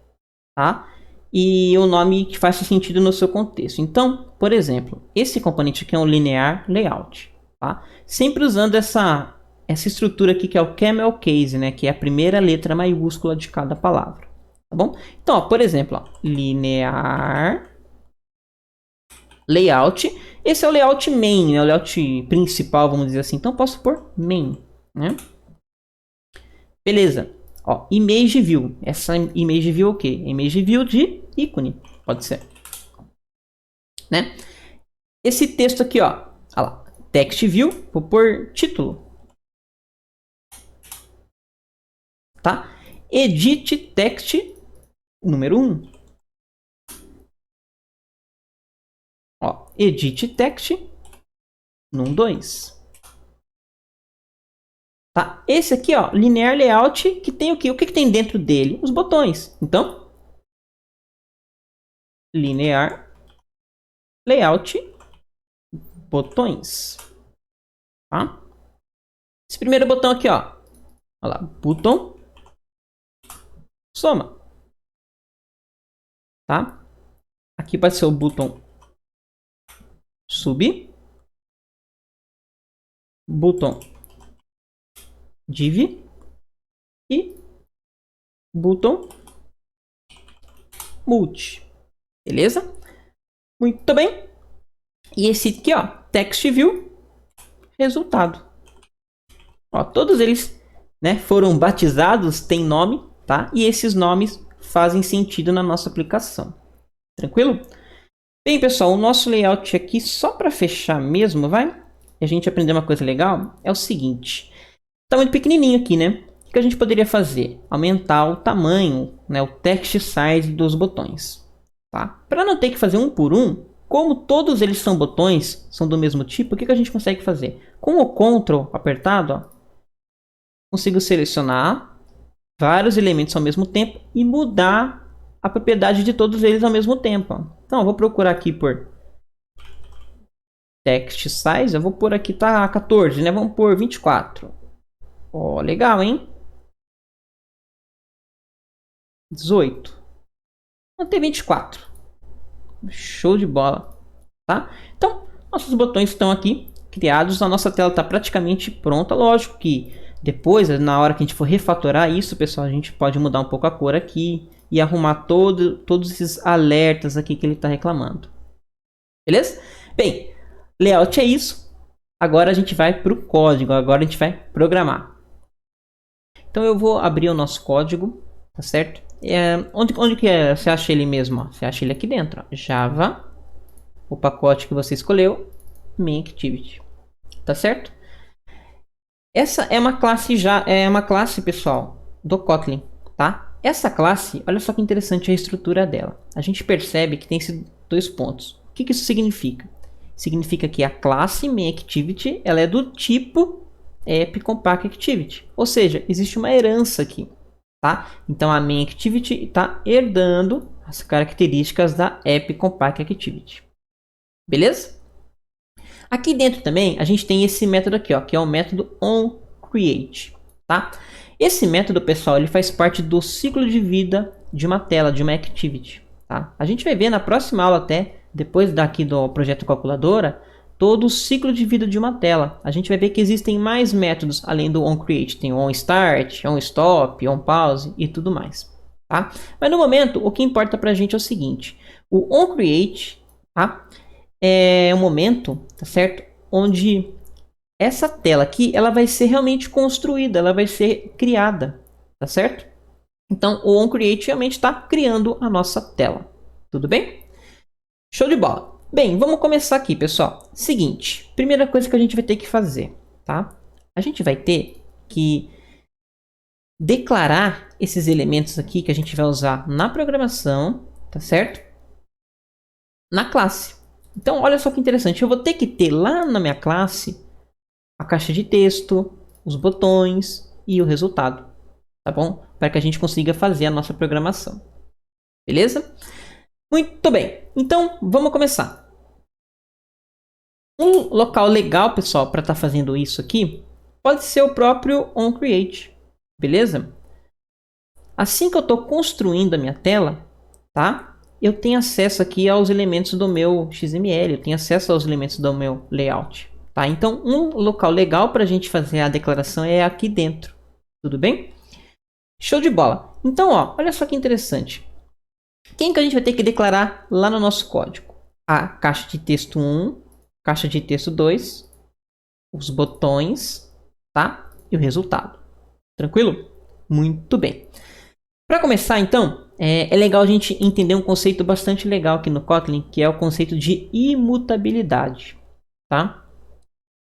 Speaker 1: tá? E o nome que faça sentido no seu contexto. Então, por exemplo, esse componente aqui é um linear layout, tá? Sempre usando essa estrutura aqui que é o camel case, né? Que é a primeira letra maiúscula de cada palavra, tá bom? Então, ó, por exemplo, ó, linear layout. Esse é o layout main, né? O layout principal, vamos dizer assim. Então, posso pôr main, né? Beleza. Ó, image view. Essa image view é o quê? Image view de ícone. Pode ser. Né? Esse texto aqui, ó. Olha lá. Text view. Vou pôr título. Tá? Edit text número 1. Ó, edit text num 2. Tá? Esse aqui, ó, linear layout, que tem o quê? O que, que tem dentro dele? Os botões. Então, linear layout botões. Tá? Esse primeiro botão aqui, ó. Olha lá, botão soma. Tá? Aqui vai ser o botão sub. Botão div. E botão multi. Beleza? Muito bem. E esse aqui, ó, text view resultado. Ó, todos eles, né, foram batizados, tem nome, tá? E esses nomes fazem sentido na nossa aplicação. Tranquilo? Bem, pessoal, o nosso layout aqui, só para fechar mesmo, vai? E a gente aprender uma coisa legal, é o seguinte. Tá muito pequenininho aqui, né? O que a gente poderia fazer? Aumentar o tamanho, né, o text size dos botões. Tá? Para não ter que fazer um por um, como todos eles são botões, são do mesmo tipo, o que a gente consegue fazer? Com o Ctrl apertado, ó, consigo selecionar vários elementos ao mesmo tempo e mudar a propriedade de todos eles ao mesmo tempo. Ó. Então, eu vou procurar aqui por text size, eu vou pôr aqui, tá 14, né? Vamos pôr 24. Ó, legal, hein? 18. Vamos ter 24. Show de bola, tá? Então, nossos botões estão aqui criados, a nossa tela está praticamente pronta. Lógico que depois, na hora que a gente for refatorar isso, pessoal, a gente pode mudar um pouco a cor aqui e arrumar todos esses alertas aqui que ele está reclamando. Beleza? Bem, layout é isso. Agora a gente vai para o código, agora a gente vai programar. Então eu vou abrir o nosso código, tá certo? Onde que é? Você acha ele mesmo? Ó? Você acha ele aqui dentro, ó. Java, o pacote que você escolheu, main activity, tá certo? Essa é uma classe pessoal do Kotlin, tá? Essa classe, olha só que interessante a estrutura dela. A gente percebe que tem esses dois pontos. O que isso significa? Significa que a classe main activity ela é do tipo app compact activity, ou seja, existe uma herança aqui. Tá? Então a main activity está herdando as características da app compact activity. Beleza? Aqui dentro também a gente tem esse método aqui, ó, que é o método onCreate. Tá? Esse método, pessoal, ele faz parte do ciclo de vida de uma tela, de uma activity. Tá? A gente vai ver na próxima aula até, depois daqui do projeto calculadora, todo o ciclo de vida de uma tela. A gente vai ver que existem mais métodos além do onCreate. Tem o onStart, onStop, onPause e tudo mais. Tá? Mas no momento, o que importa para a gente é o seguinte. O onCreate, tá? É um momento, tá certo? Onde essa tela aqui ela vai ser realmente construída, ela vai ser criada. Tá certo? Então o onCreate realmente está criando a nossa tela. Tudo bem? Show de bola! Bem, vamos começar aqui, pessoal. Seguinte, primeira coisa que a gente vai ter que fazer, tá? A gente vai ter que declarar esses elementos aqui que a gente vai usar na programação, tá certo? Na classe. Então, olha só que interessante. Eu vou ter que ter lá na minha classe a caixa de texto, os botões e o resultado, tá bom? Para que a gente consiga fazer a nossa programação. Beleza? Muito bem. Então, vamos começar. Um local legal, pessoal, para estar fazendo isso aqui, pode ser o próprio onCreate. Beleza? Assim que eu estou construindo a minha tela, tá? Eu tenho acesso aqui aos elementos do meu XML, eu tenho acesso aos elementos do meu layout. Tá? Então, um local legal para a gente fazer a declaração é aqui dentro. Tudo bem? Show de bola. Então, ó, olha só que interessante. Quem que a gente vai ter que declarar lá no nosso código? A caixa de texto 1, caixa de texto 2, os botões, tá? E o resultado. Tranquilo? Muito bem. Para começar, então, é legal a gente entender um conceito bastante legal aqui no Kotlin, que é o conceito de imutabilidade, tá?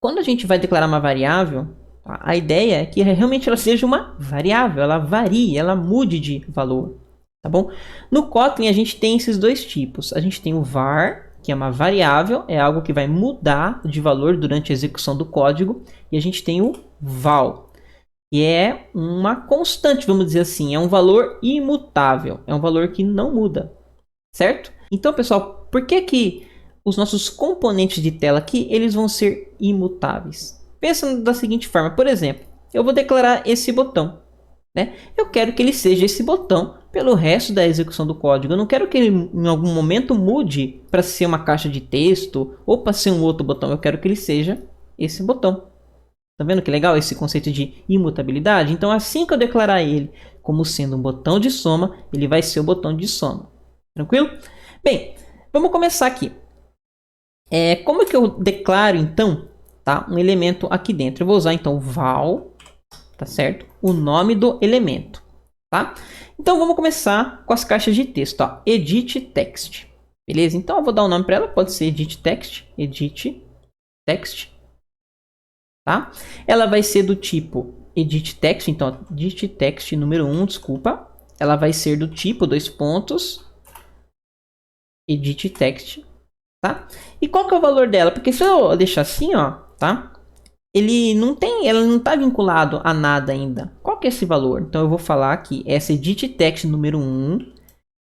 Speaker 1: Quando a gente vai declarar uma variável, tá? A ideia é que realmente ela seja uma variável, ela varie, ela mude de valor, tá bom? No Kotlin a gente tem esses dois tipos. A gente tem o var, que é uma variável, é algo que vai mudar de valor durante a execução do código, e a gente tem o val, que é uma constante, vamos dizer assim, é um valor imutável, é um valor que não muda, certo? Então, pessoal, por que os nossos componentes de tela aqui, eles vão ser imutáveis? Pensa da seguinte forma, por exemplo, eu vou declarar esse botão, né? Eu quero que ele seja esse botão pelo resto da execução do código. Eu não quero que ele em algum momento mude para ser uma caixa de texto ou para ser um outro botão. Eu quero que ele seja esse botão. Tá vendo que legal esse conceito de imutabilidade? Então, assim que eu declarar ele como sendo um botão de soma, ele vai ser o botão de soma. Tranquilo? Bem, vamos começar aqui. Como é que eu declaro, então, tá, um elemento aqui dentro? Eu vou usar, então, val, tá certo? O nome do elemento, tá? Então, vamos começar com as caixas de texto, ó. Edit text. Beleza? Então, eu vou dar um nome para ela. Pode ser edit text. Tá? Ela vai ser do tipo edit text, então edit text número 1, desculpa. Ela vai ser do tipo, dois pontos, edit text, tá? E qual que é o valor dela? Porque se eu deixar assim, ó, tá? Ela não está vinculado a nada ainda. Qual que é esse valor? Então eu vou falar que essa edit text número 1,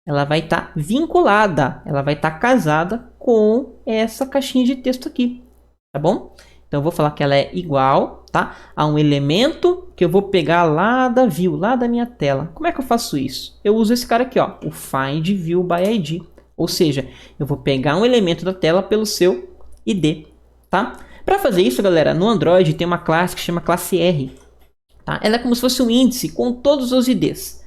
Speaker 1: ela vai estar vinculada, ela vai estar casada com essa caixinha de texto aqui, tá bom? Então eu vou falar que ela é igual, tá, a um elemento que eu vou pegar lá da view, lá da minha tela. Como é que eu faço isso? Eu uso esse cara aqui, ó, o find view by id. Ou seja, eu vou pegar um elemento da tela pelo seu ID, tá? Para fazer isso, galera, no Android tem uma classe que chama classe R, tá? Ela é como se fosse um índice com todos os IDs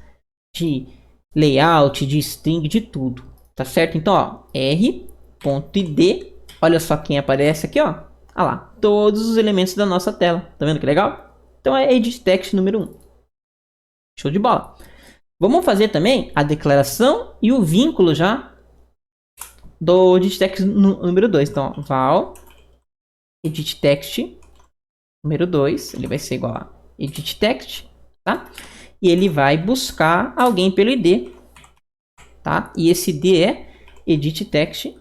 Speaker 1: de layout, de string, de tudo, tá certo? Então, ó, r.id, olha só quem aparece aqui, ó. Ah lá, todos os elementos da nossa tela. Tá vendo que legal? Então é edit text número 1. Show de bola. Vamos fazer também a declaração e o vínculo já do edit text número 2. Então, val edit text número 2, ele vai ser igual a edit text, tá? E ele vai buscar alguém pelo ID, tá? E esse ID é edit text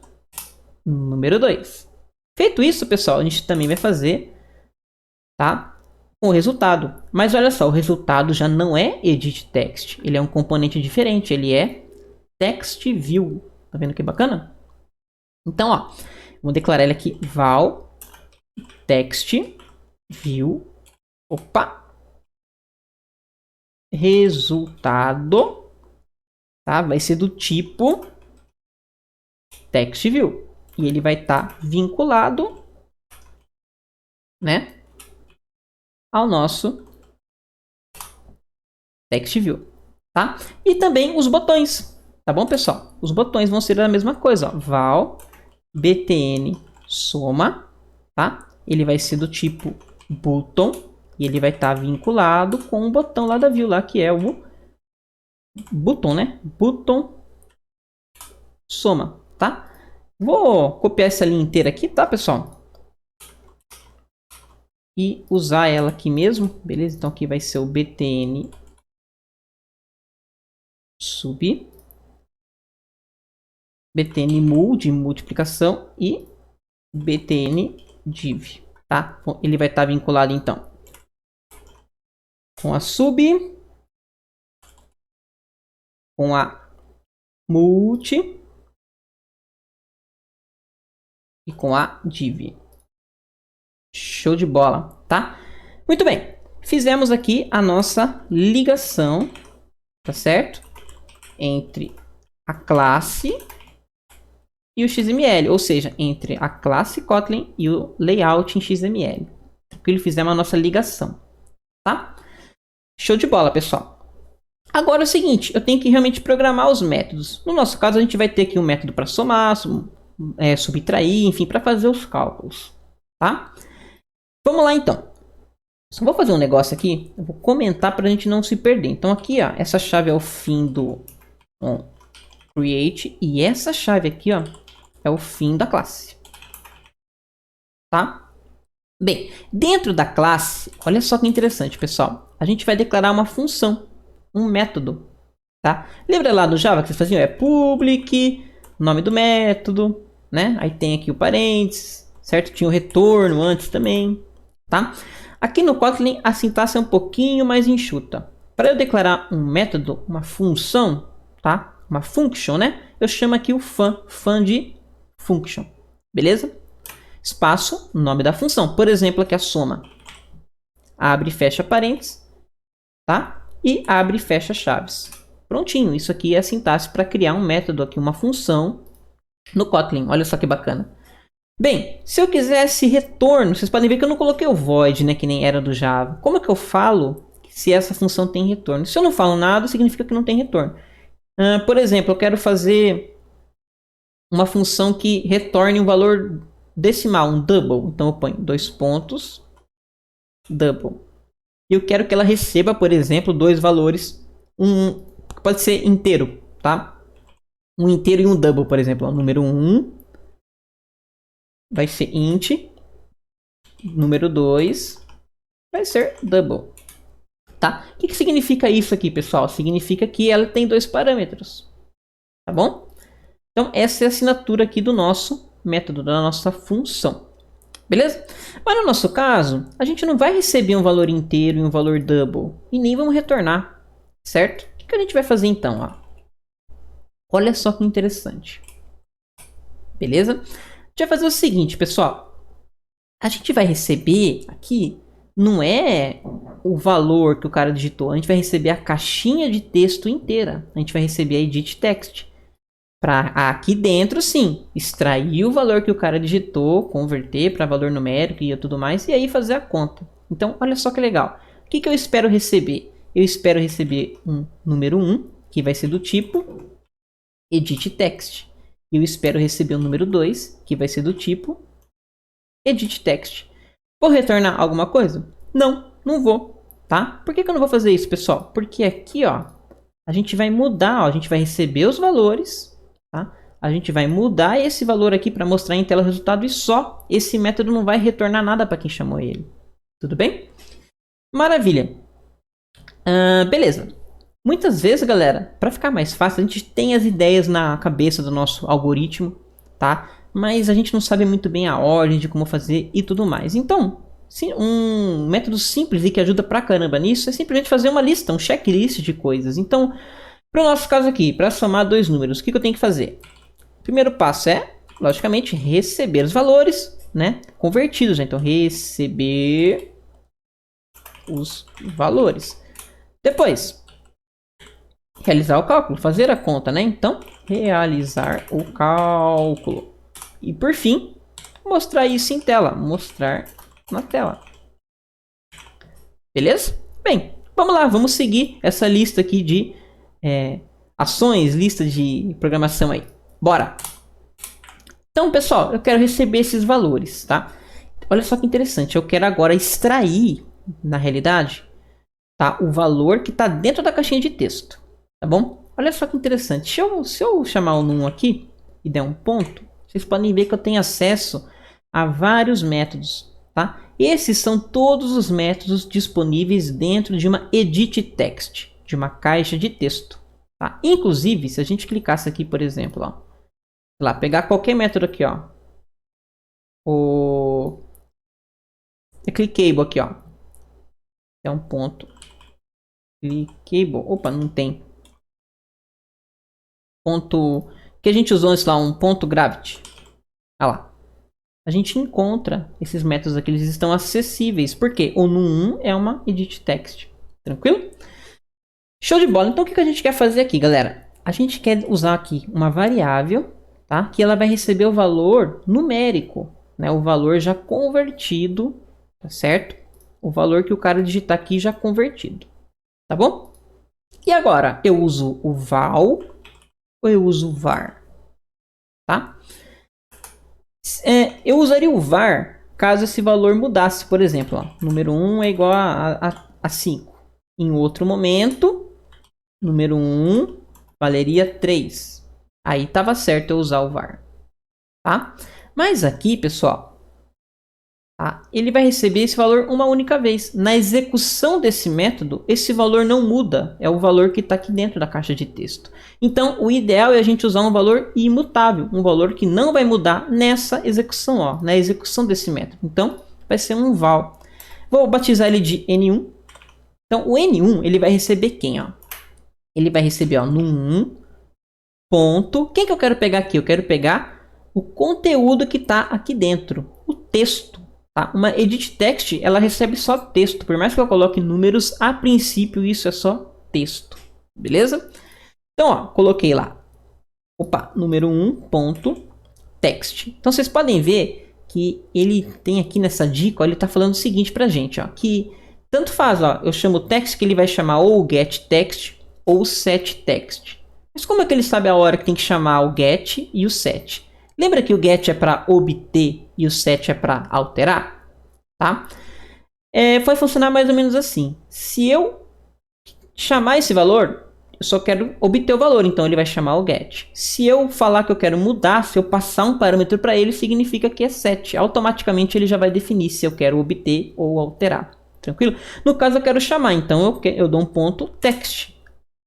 Speaker 1: número 2. Feito isso, pessoal, a gente também vai fazer, tá, com o resultado. Mas olha só, o resultado já não é edit text. Ele é um componente diferente. Ele é text view. Tá vendo que bacana? Então, ó, vou declarar ele aqui val text view. Opa! Resultado, tá? Vai ser do tipo text view. E ele vai estar vinculado, né, ao nosso text view, tá? E também os botões, tá bom, pessoal? Os botões vão ser a mesma coisa, ó. Val btn soma, tá? Ele vai ser do tipo button e ele vai estar vinculado com o botão lá da view lá, que é o button, né? Button soma, tá? Vou copiar essa linha inteira aqui, tá, pessoal? E usar ela aqui mesmo, beleza? Então aqui vai ser o btn sub, btn mul de multiplicação e btn div, tá? Ele vai estar vinculado então com a sub, com a multi e com a div. Show de bola, tá? Muito bem. Fizemos aqui a nossa ligação, tá certo? Entre a classe e o XML, ou seja, entre a classe Kotlin e o layout em XML. Tranquilo? Fizemos a nossa ligação, tá? Show de bola, pessoal. Agora é o seguinte, eu tenho que realmente programar os métodos. No nosso caso, a gente vai ter aqui um método para somar, subtrair, enfim, para fazer os cálculos, tá? Vamos lá, então. Só vou fazer um negócio aqui, eu vou comentar para a gente não se perder. Então aqui, ó, essa chave é o fim do create e essa chave aqui, ó, é o fim da classe, tá? Bem, dentro da classe, olha só que interessante, pessoal. A gente vai declarar uma função, um método, tá? Lembra lá do Java que vocês faziam? É public, nome do método, né? Aí tem aqui o parênteses, certo? Tinha o retorno antes também, tá? Aqui no Kotlin a sintaxe é um pouquinho mais enxuta. Para eu declarar um método, uma função, tá? Uma function, né? Eu chamo aqui o fun de function, beleza? Espaço, nome da função. Por exemplo, aqui a soma. Abre e fecha parênteses, tá? E abre e fecha chaves. Prontinho, isso aqui é a sintaxe para criar um método aqui, uma função no Kotlin. Olha só que bacana. Bem, se eu quisesse retorno, vocês podem ver que eu não coloquei o void, né, que nem era do Java. Como é que eu falo se essa função tem retorno? Se eu não falo nada, significa que não tem retorno. Por exemplo, eu quero fazer uma função que retorne um valor decimal, um double. Então eu ponho 2 pontos, double. E eu quero que ela receba, por exemplo, dois valores, pode ser inteiro, tá? Um inteiro e um double, por exemplo. O número 1 vai ser int, número 2 vai ser double, tá? O que significa isso aqui, pessoal? Significa que ela tem dois parâmetros, tá bom? Então essa é a assinatura aqui do nosso método, da nossa função, beleza? Mas no nosso caso, a gente não vai receber um valor inteiro e um valor double, e nem vamos retornar, certo? O que a gente vai fazer então? Ó? Olha só que interessante, beleza? A gente vai fazer o seguinte, pessoal. A gente vai receber aqui, não é o valor que o cara digitou, a gente vai receber a caixinha de texto inteira. A gente vai receber a edit text. Para aqui dentro, sim, extrair o valor que o cara digitou, converter para valor numérico e tudo mais, e aí fazer a conta. Então, olha só que legal. O que eu espero receber? Eu espero receber um número 1, que vai ser do tipo edit text. E eu espero receber o número 2, que vai ser do tipo edit text. Vou retornar alguma coisa? Não, não vou, tá? Por que eu não vou fazer isso, pessoal? Porque aqui, ó, a gente vai mudar, ó, a gente vai receber os valores, tá? A gente vai mudar esse valor aqui para mostrar em tela o resultado e só. Esse método não vai retornar nada para quem chamou ele. Tudo bem? Maravilha. Beleza. Muitas vezes, galera, para ficar mais fácil, a gente tem as ideias na cabeça do nosso algoritmo, tá? Mas a gente não sabe muito bem a ordem de como fazer e tudo mais. Então, um método simples e que ajuda pra caramba nisso é simplesmente fazer uma lista, um checklist de coisas. Então, para o nosso caso aqui, para somar dois números, o que eu tenho que fazer? O primeiro passo é, logicamente, receber os valores, né, convertidos. Então, receber os valores. Depois, realizar o cálculo, fazer a conta, né? Então, realizar o cálculo. E por fim, mostrar isso em tela, mostrar na tela. Beleza? Bem, vamos lá, vamos seguir essa lista aqui de ações, lista de programação aí. Bora! Então, pessoal, eu quero receber esses valores, tá? Olha só que interessante, eu quero agora extrair, na realidade, tá, o valor que está dentro da caixinha de texto, tá bom? Olha só que interessante, se eu chamar o num aqui e der um ponto, vocês podem ver que eu tenho acesso a vários métodos, tá? Esses são todos os métodos disponíveis dentro de uma edit text, de uma caixa de texto, tá? Inclusive, se a gente clicasse aqui, por exemplo, ó, lá, pegar qualquer método aqui, ó, o clickable aqui, ó, é um ponto Clickable. Opa, não tem. Ponto... Que a gente usou antes lá, um ponto gravity. Olha lá. A gente encontra esses métodos aqui, eles estão acessíveis. Por quê? O num1 é uma edit text. Tranquilo? Show de bola. Então o que a gente quer fazer aqui, galera? A gente quer usar aqui uma variável, tá? Que ela vai receber o valor numérico, né? O valor já convertido, tá certo? O valor que o cara digitar aqui já convertido, tá bom? E agora, eu uso o val ou eu uso o var, tá? Eu usaria o var caso esse valor mudasse, por exemplo, ó, número 1 é igual a 5. Em outro momento, número 1 valeria 3. Aí estava certo eu usar o var, tá? Mas aqui, pessoal, tá? Ele vai receber esse valor uma única vez. Na execução desse método, esse valor não muda. É o valor que está aqui dentro da caixa de texto. Então, o ideal é a gente usar um valor imutável. Um valor que não vai mudar nessa execução, ó, na execução desse método. Então, vai ser um val. Vou batizar ele de N1. Então, o N1 ele vai receber quem? Ó? Ele vai receber ó, no 1 ponto. Quem que eu quero pegar aqui? Eu quero pegar o conteúdo que está aqui dentro. O texto. Tá? Uma edit text, ela recebe só texto. Por mais que eu coloque números, a princípio isso é só texto. Beleza? Então, ó, coloquei lá. Opa, número 1 ponto text. Então, vocês podem ver que ele tem aqui nessa dica, ó, ele está falando o seguinte pra gente, ó, que tanto faz, ó, eu chamo text que ele vai chamar ou get text ou set text. Mas como é que ele sabe a hora que tem que chamar o get e o set? Lembra que o get é para obter e o set é para alterar? Tá? Vai funcionar mais ou menos assim. Se eu chamar esse valor, eu só quero obter o valor, então ele vai chamar o get. Se eu falar que eu quero mudar, se eu passar um parâmetro para ele, significa que é set. Automaticamente ele já vai definir se eu quero obter ou alterar. Tranquilo? No caso eu quero chamar, então eu dou um ponto text.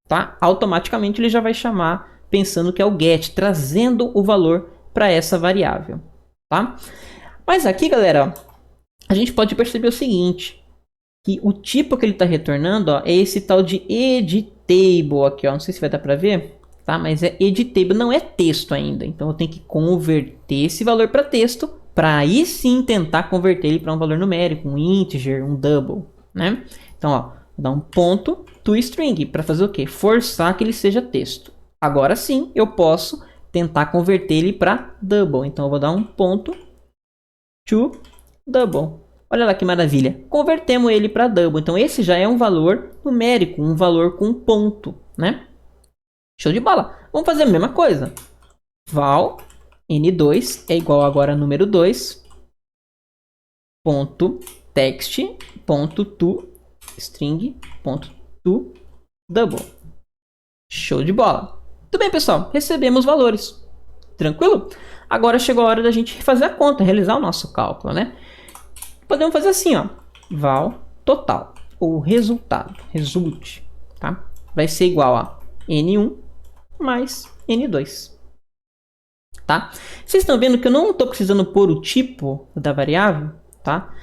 Speaker 1: Tá? Automaticamente ele já vai chamar pensando que é o get, trazendo o valor para essa variável. Tá? Mas aqui, galera, a gente pode perceber o seguinte, que o tipo que ele está retornando ó, é esse tal de editable aqui, ó. Não sei se vai dar para ver, tá? Mas é editable, não é texto ainda. Então eu tenho que converter esse valor para texto, para aí sim tentar converter ele para um valor numérico, um integer, um double, né? Então, ó, vou dar um ponto toString para fazer o quê? Forçar que ele seja texto. Agora sim, eu posso tentar converter ele para double. Então eu vou dar um ponto toDouble. Olha lá que maravilha. Convertemos ele para double. Então esse já é um valor numérico, um valor com ponto, né? Show de bola. Vamos fazer a mesma coisa. Val n2 é igual agora a número 2 ponto text ponto toString ponto toDouble. Show de bola. Tudo bem, pessoal. Recebemos valores. Tranquilo? Agora chegou a hora da gente fazer a conta, realizar o nosso cálculo, né? Podemos fazer assim, ó. Val total, ou resultado, result, tá? Vai ser igual a N1 mais N2. Tá? Vocês estão vendo que eu não estou precisando pôr o tipo da variável, tá?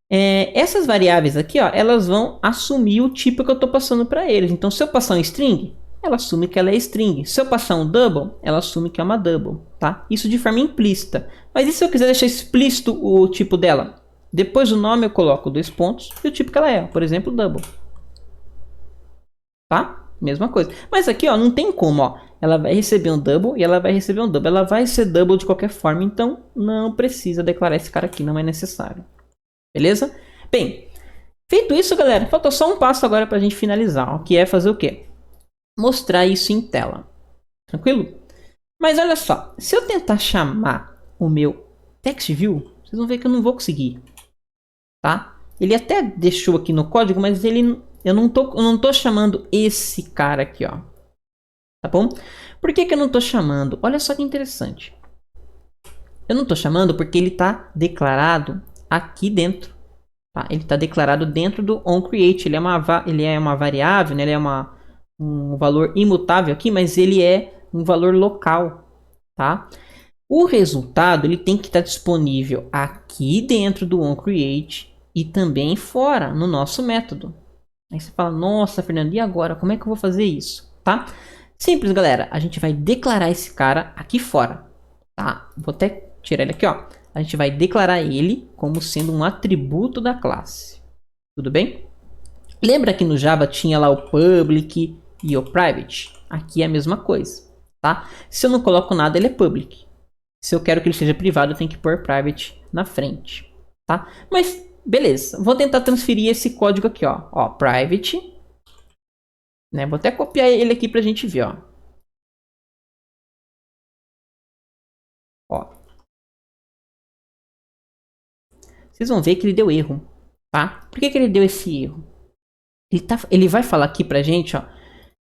Speaker 1: Essas variáveis aqui, ó, elas vão assumir o tipo que eu estou passando para eles. Então, se eu passar um string, ela assume que ela é string. Se eu passar um double, ela assume que é uma double, tá? Isso de forma implícita. Mas e se eu quiser deixar explícito o tipo dela? Depois do nome eu coloco 2 pontos e o tipo que ela é, por exemplo, double. Tá? Mesma coisa. Mas aqui, ó, não tem como, ó. Ela vai receber um double e ela vai receber um double. Ela vai ser double de qualquer forma, então não precisa declarar esse cara aqui, não é necessário. Beleza? Bem, feito isso, galera, falta só um passo agora para a gente finalizar, ó, que é fazer o quê? Mostrar isso em tela. Tranquilo? Mas olha só, se eu tentar chamar o meu TextView, vocês vão ver que eu não vou conseguir. Tá? Ele até deixou aqui no código, mas eu não tô chamando esse cara aqui, ó. Tá bom? Por que eu não tô chamando? Olha só que interessante. Eu não tô chamando porque ele está declarado aqui dentro. Tá? Ele está declarado dentro do onCreate. Ele é uma variável, né? Ele é um valor imutável aqui, mas ele é um valor local. Tá? O resultado ele tem que estar disponível aqui dentro do onCreate e também fora no nosso método. Aí você fala, nossa, Fernando, e agora? Como é que eu vou fazer isso? Tá? Simples, galera. A gente vai declarar esse cara aqui fora. Tá? Vou até tirar ele aqui, ó. A gente vai declarar ele como sendo um atributo da classe. Tudo bem? Lembra que no Java tinha lá o public e o private? Aqui é a mesma coisa, tá? Se eu não coloco nada, ele é public. Se eu quero que ele seja privado, eu tenho que pôr private na frente, tá? Mas, beleza. Vou tentar transferir esse código aqui, ó. Ó, private. Né? Vou até copiar ele aqui pra gente ver, ó. Ó. Vocês vão ver que ele deu erro, tá? Por que ele deu esse erro? Ele vai falar aqui pra gente, ó,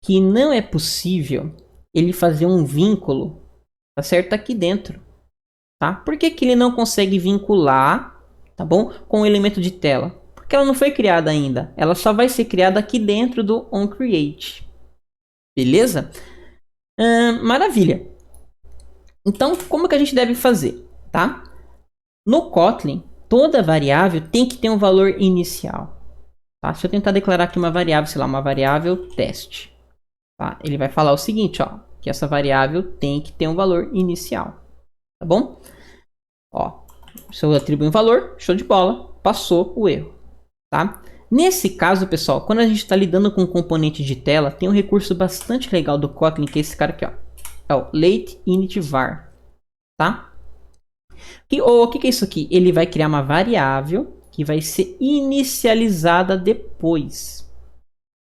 Speaker 1: que não é possível ele fazer um vínculo, tá certo? Aqui dentro, tá? Por que ele não consegue vincular, tá bom? Com o elemento de tela? Porque ela não foi criada ainda. Ela só vai ser criada aqui dentro do onCreate. Beleza? Maravilha. Então, como que a gente deve fazer, tá? No Kotlin, toda variável tem que ter um valor inicial. Tá? Se eu tentar declarar aqui uma variável, sei lá, uma variável teste, tá? Ele vai falar o seguinte, ó, que essa variável tem que ter um valor inicial, tá bom? Ó, se eu atribuir um valor, show de bola, passou o erro, tá? Nesse caso, pessoal, quando a gente está lidando com um componente de tela, tem um recurso bastante legal do Kotlin, que é esse cara aqui, ó, é o lateInitVar, tá? O que é isso aqui? Ele vai criar uma variável que vai ser inicializada depois.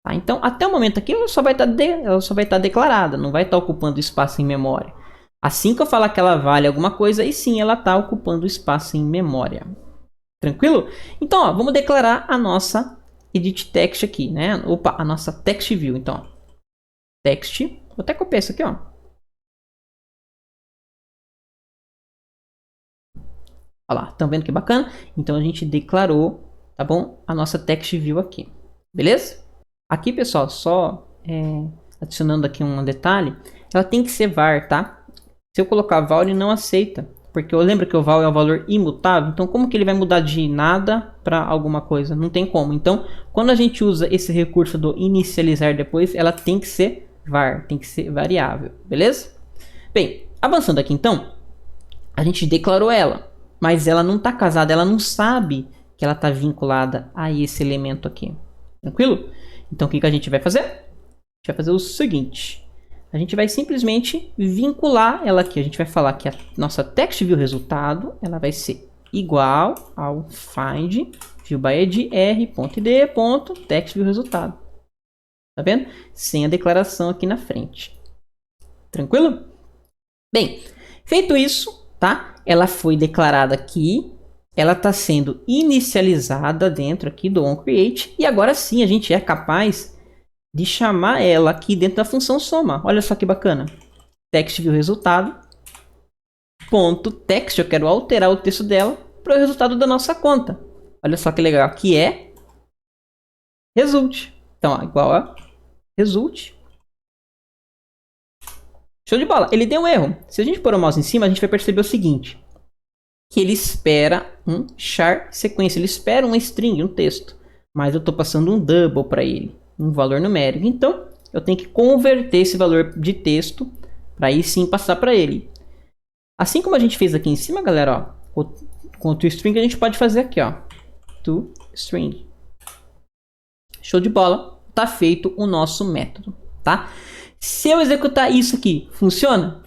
Speaker 1: Tá? Então, até o momento aqui, ela só vai estar declarada, não vai estar ocupando espaço em memória. Assim que eu falar que ela vale alguma coisa, aí sim ela está ocupando espaço em memória. Tranquilo? Então, ó, vamos declarar a nossa edit text aqui, né? Opa, a nossa text view. Então, ó, text, vou até copiar isso aqui, ó. Olha lá, estão vendo que bacana? Então a gente declarou, tá bom? A nossa text view aqui, beleza? Aqui, pessoal, só adicionando aqui um detalhe, ela tem que ser var, tá? Se eu colocar val, ele não aceita, porque eu lembro que o val é um valor imutável, então como que ele vai mudar de nada para alguma coisa? Não tem como. Então, quando a gente usa esse recurso do inicializar depois, ela tem que ser var, tem que ser variável, beleza? Bem, avançando aqui então, a gente declarou ela. Mas ela não está casada, ela não sabe que ela está vinculada a esse elemento aqui. Tranquilo? Então o que a gente vai fazer? A gente vai fazer o seguinte. A gente vai simplesmente vincular ela aqui. A gente vai falar que a nossa text view resultado ela vai ser igual ao find viewById r.id.text view resultado. Tá vendo? Sem a declaração aqui na frente. Tranquilo? Bem, feito isso, tá? Ela foi declarada aqui, ela está sendo inicializada dentro aqui do onCreate e agora sim a gente é capaz de chamar ela aqui dentro da função soma. Olha só que bacana. Text view resultado, ponto text, eu quero alterar o texto dela para o resultado da nossa conta. Olha só que legal, aqui é result. Então, ó, igual a result. Show de bola. Ele deu um erro. Se a gente pôr o mouse em cima, a gente vai perceber o seguinte. Que ele espera um char sequência. Ele espera uma string, um texto. Mas eu estou passando um double para ele. Um valor numérico. Então, eu tenho que converter esse valor de texto para aí sim passar para ele. Assim como a gente fez aqui em cima, galera, ó. Com o toString a gente pode fazer aqui, ó. toString. Show de bola. Tá feito o nosso método, tá? Se eu executar isso aqui, funciona?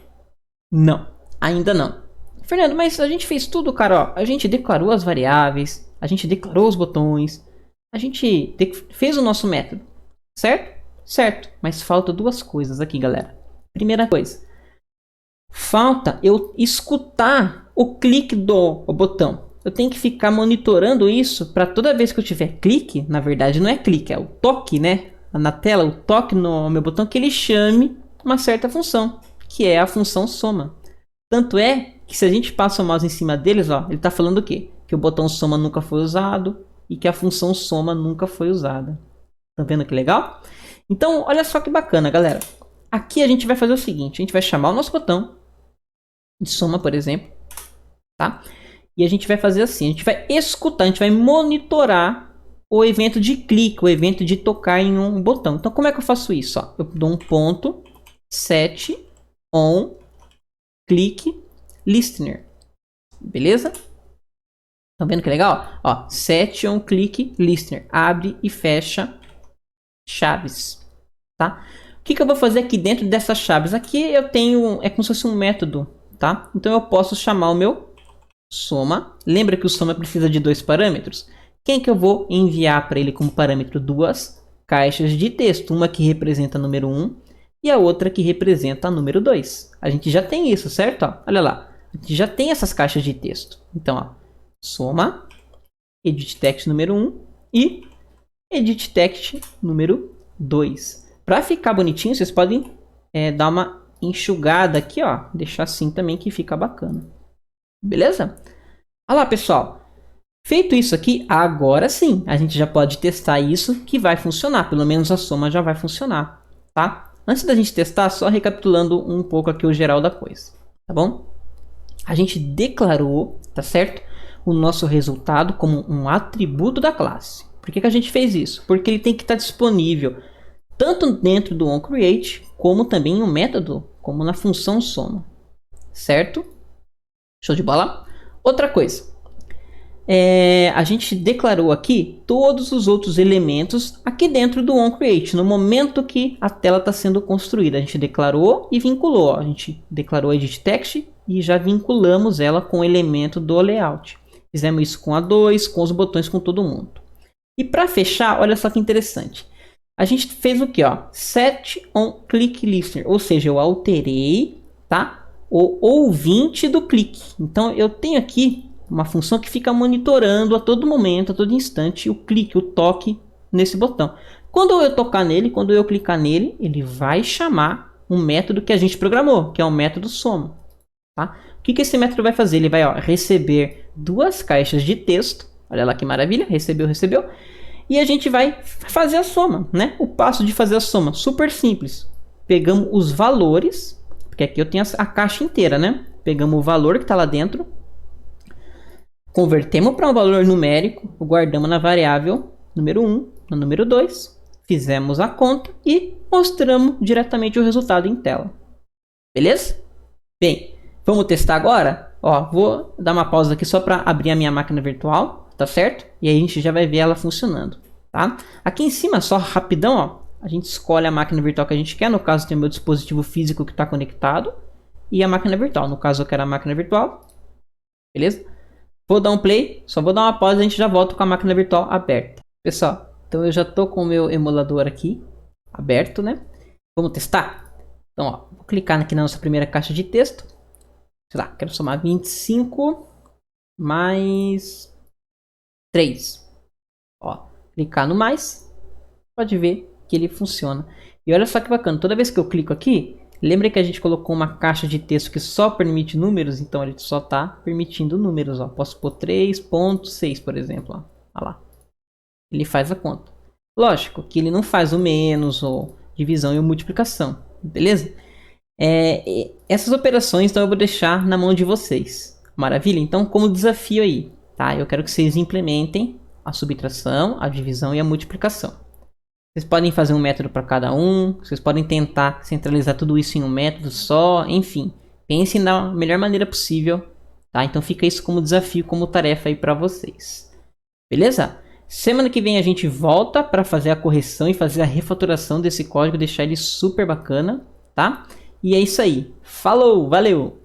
Speaker 1: Não, ainda não. Fernando, mas a gente fez tudo, cara. Ó, a gente declarou as variáveis, a gente declarou os botões, a gente fez o nosso método, certo? Certo, mas falta duas coisas aqui, galera. Primeira coisa, falta eu escutar o clique do botão. Eu tenho que ficar monitorando isso para toda vez que eu tiver clique, na verdade não é clique, é o toque, né? Na tela, o toque no meu botão, que ele chame uma certa função, que é a função soma. Tanto é que se a gente passa o mouse em cima deles, ó, ele está falando o quê? Que o botão soma nunca foi usado e que a função soma nunca foi usada. Tá vendo que legal? Então, olha só que bacana, galera. Aqui a gente vai fazer o seguinte, a gente vai chamar o nosso botão de soma, por exemplo, tá? E a gente vai fazer assim, a gente vai escutar, a gente vai monitorar o evento de clique, o evento de tocar em um botão. Então, como é que eu faço isso? Ó, eu dou um ponto, set on click listener. Beleza? Estão vendo que legal? Ó, set on click listener. Abre e fecha chaves. Tá? O que eu vou fazer aqui dentro dessas chaves? Aqui eu tenho, é como se fosse um método. Tá? Então, eu posso chamar o meu soma. Lembra que o soma precisa de 2 parâmetros? Quem que eu vou enviar para ele como parâmetro? 2 caixas de texto. Uma que representa o número 1 e a outra que representa o número 2. A gente já tem isso, certo? Ó, olha lá. A gente já tem essas caixas de texto. Então, ó, soma, edit text número 1 e edit text número 2. Para ficar bonitinho, vocês podem dar uma enxugada aqui, ó. Deixar assim também que fica bacana. Beleza? Olha lá, pessoal. Feito isso aqui, agora sim, a gente já pode testar isso que vai funcionar. Pelo menos a soma já vai funcionar, tá? Antes da gente testar, só recapitulando um pouco aqui o geral da coisa, tá bom? A gente declarou, tá certo? O nosso resultado como um atributo da classe. Por que a gente fez isso? Porque ele tem que estar disponível tanto dentro do onCreate, como também em um método, como na função soma, certo? Show de bola? Outra coisa. A gente declarou aqui todos os outros elementos aqui dentro do onCreate, no momento que a tela está sendo construída. A gente declarou e vinculou. Ó. A gente declarou a edit text e já vinculamos ela com o elemento do layout. Fizemos isso com a 2, com os botões, com todo mundo. E para fechar, olha só que interessante. A gente fez o que? Set on click listener, ou seja, eu alterei, tá? O ouvinte do clique. Então eu tenho aqui uma função que fica monitorando a todo momento, a todo instante, o clique, o toque nesse botão. Quando eu tocar nele, quando eu clicar nele, ele vai chamar um método que a gente programou, que é o método soma. Tá? O que esse método vai fazer? Ele vai receber 2 caixas de texto. Olha lá que maravilha, recebeu. E a gente vai fazer a soma, né? O passo de fazer a soma, super simples. Pegamos os valores, porque aqui eu tenho a caixa inteira, né? Pegamos o valor que está lá dentro, convertemos para um valor numérico, guardamos na variável número 1, no número 2, fizemos a conta e mostramos diretamente o resultado em tela. Beleza? Bem, vamos testar agora? Ó, vou dar uma pausa aqui só para abrir a minha máquina virtual, tá certo? E aí a gente já vai ver ela funcionando, tá? Aqui em cima, só rapidão, ó, a gente escolhe a máquina virtual que a gente quer. No caso, tem o meu dispositivo físico que está conectado e a máquina virtual. No caso, eu quero a máquina virtual. Beleza? Vou dar um play, só vou dar uma pausa e a gente já volta com a máquina virtual aberta. Pessoal, então eu já estou com o meu emulador aqui aberto, né? Vamos testar? Então, ó, vou clicar aqui na nossa primeira caixa de texto. Sei lá, quero somar 25 mais 3. Ó, clicar no mais, pode ver que ele funciona. E olha só que bacana, toda vez que eu clico aqui, lembra que a gente colocou uma caixa de texto que só permite números? Então ele só está permitindo números. Ó. Posso pôr 3.6, por exemplo. Ó. Olha lá. Ele faz a conta. Lógico que ele não faz o menos, ou divisão e multiplicação. Beleza? Essas operações então eu vou deixar na mão de vocês. Maravilha? Então, como desafio aí, tá? Eu quero que vocês implementem a subtração, a divisão e a multiplicação. Vocês podem fazer um método para cada um, vocês podem tentar centralizar tudo isso em um método só, enfim. Pensem da melhor maneira possível, tá? Então fica isso como desafio, como tarefa aí para vocês. Beleza? Semana que vem a gente volta para fazer a correção e fazer a refatoração desse código, deixar ele super bacana, tá? E é isso aí. Falou, valeu!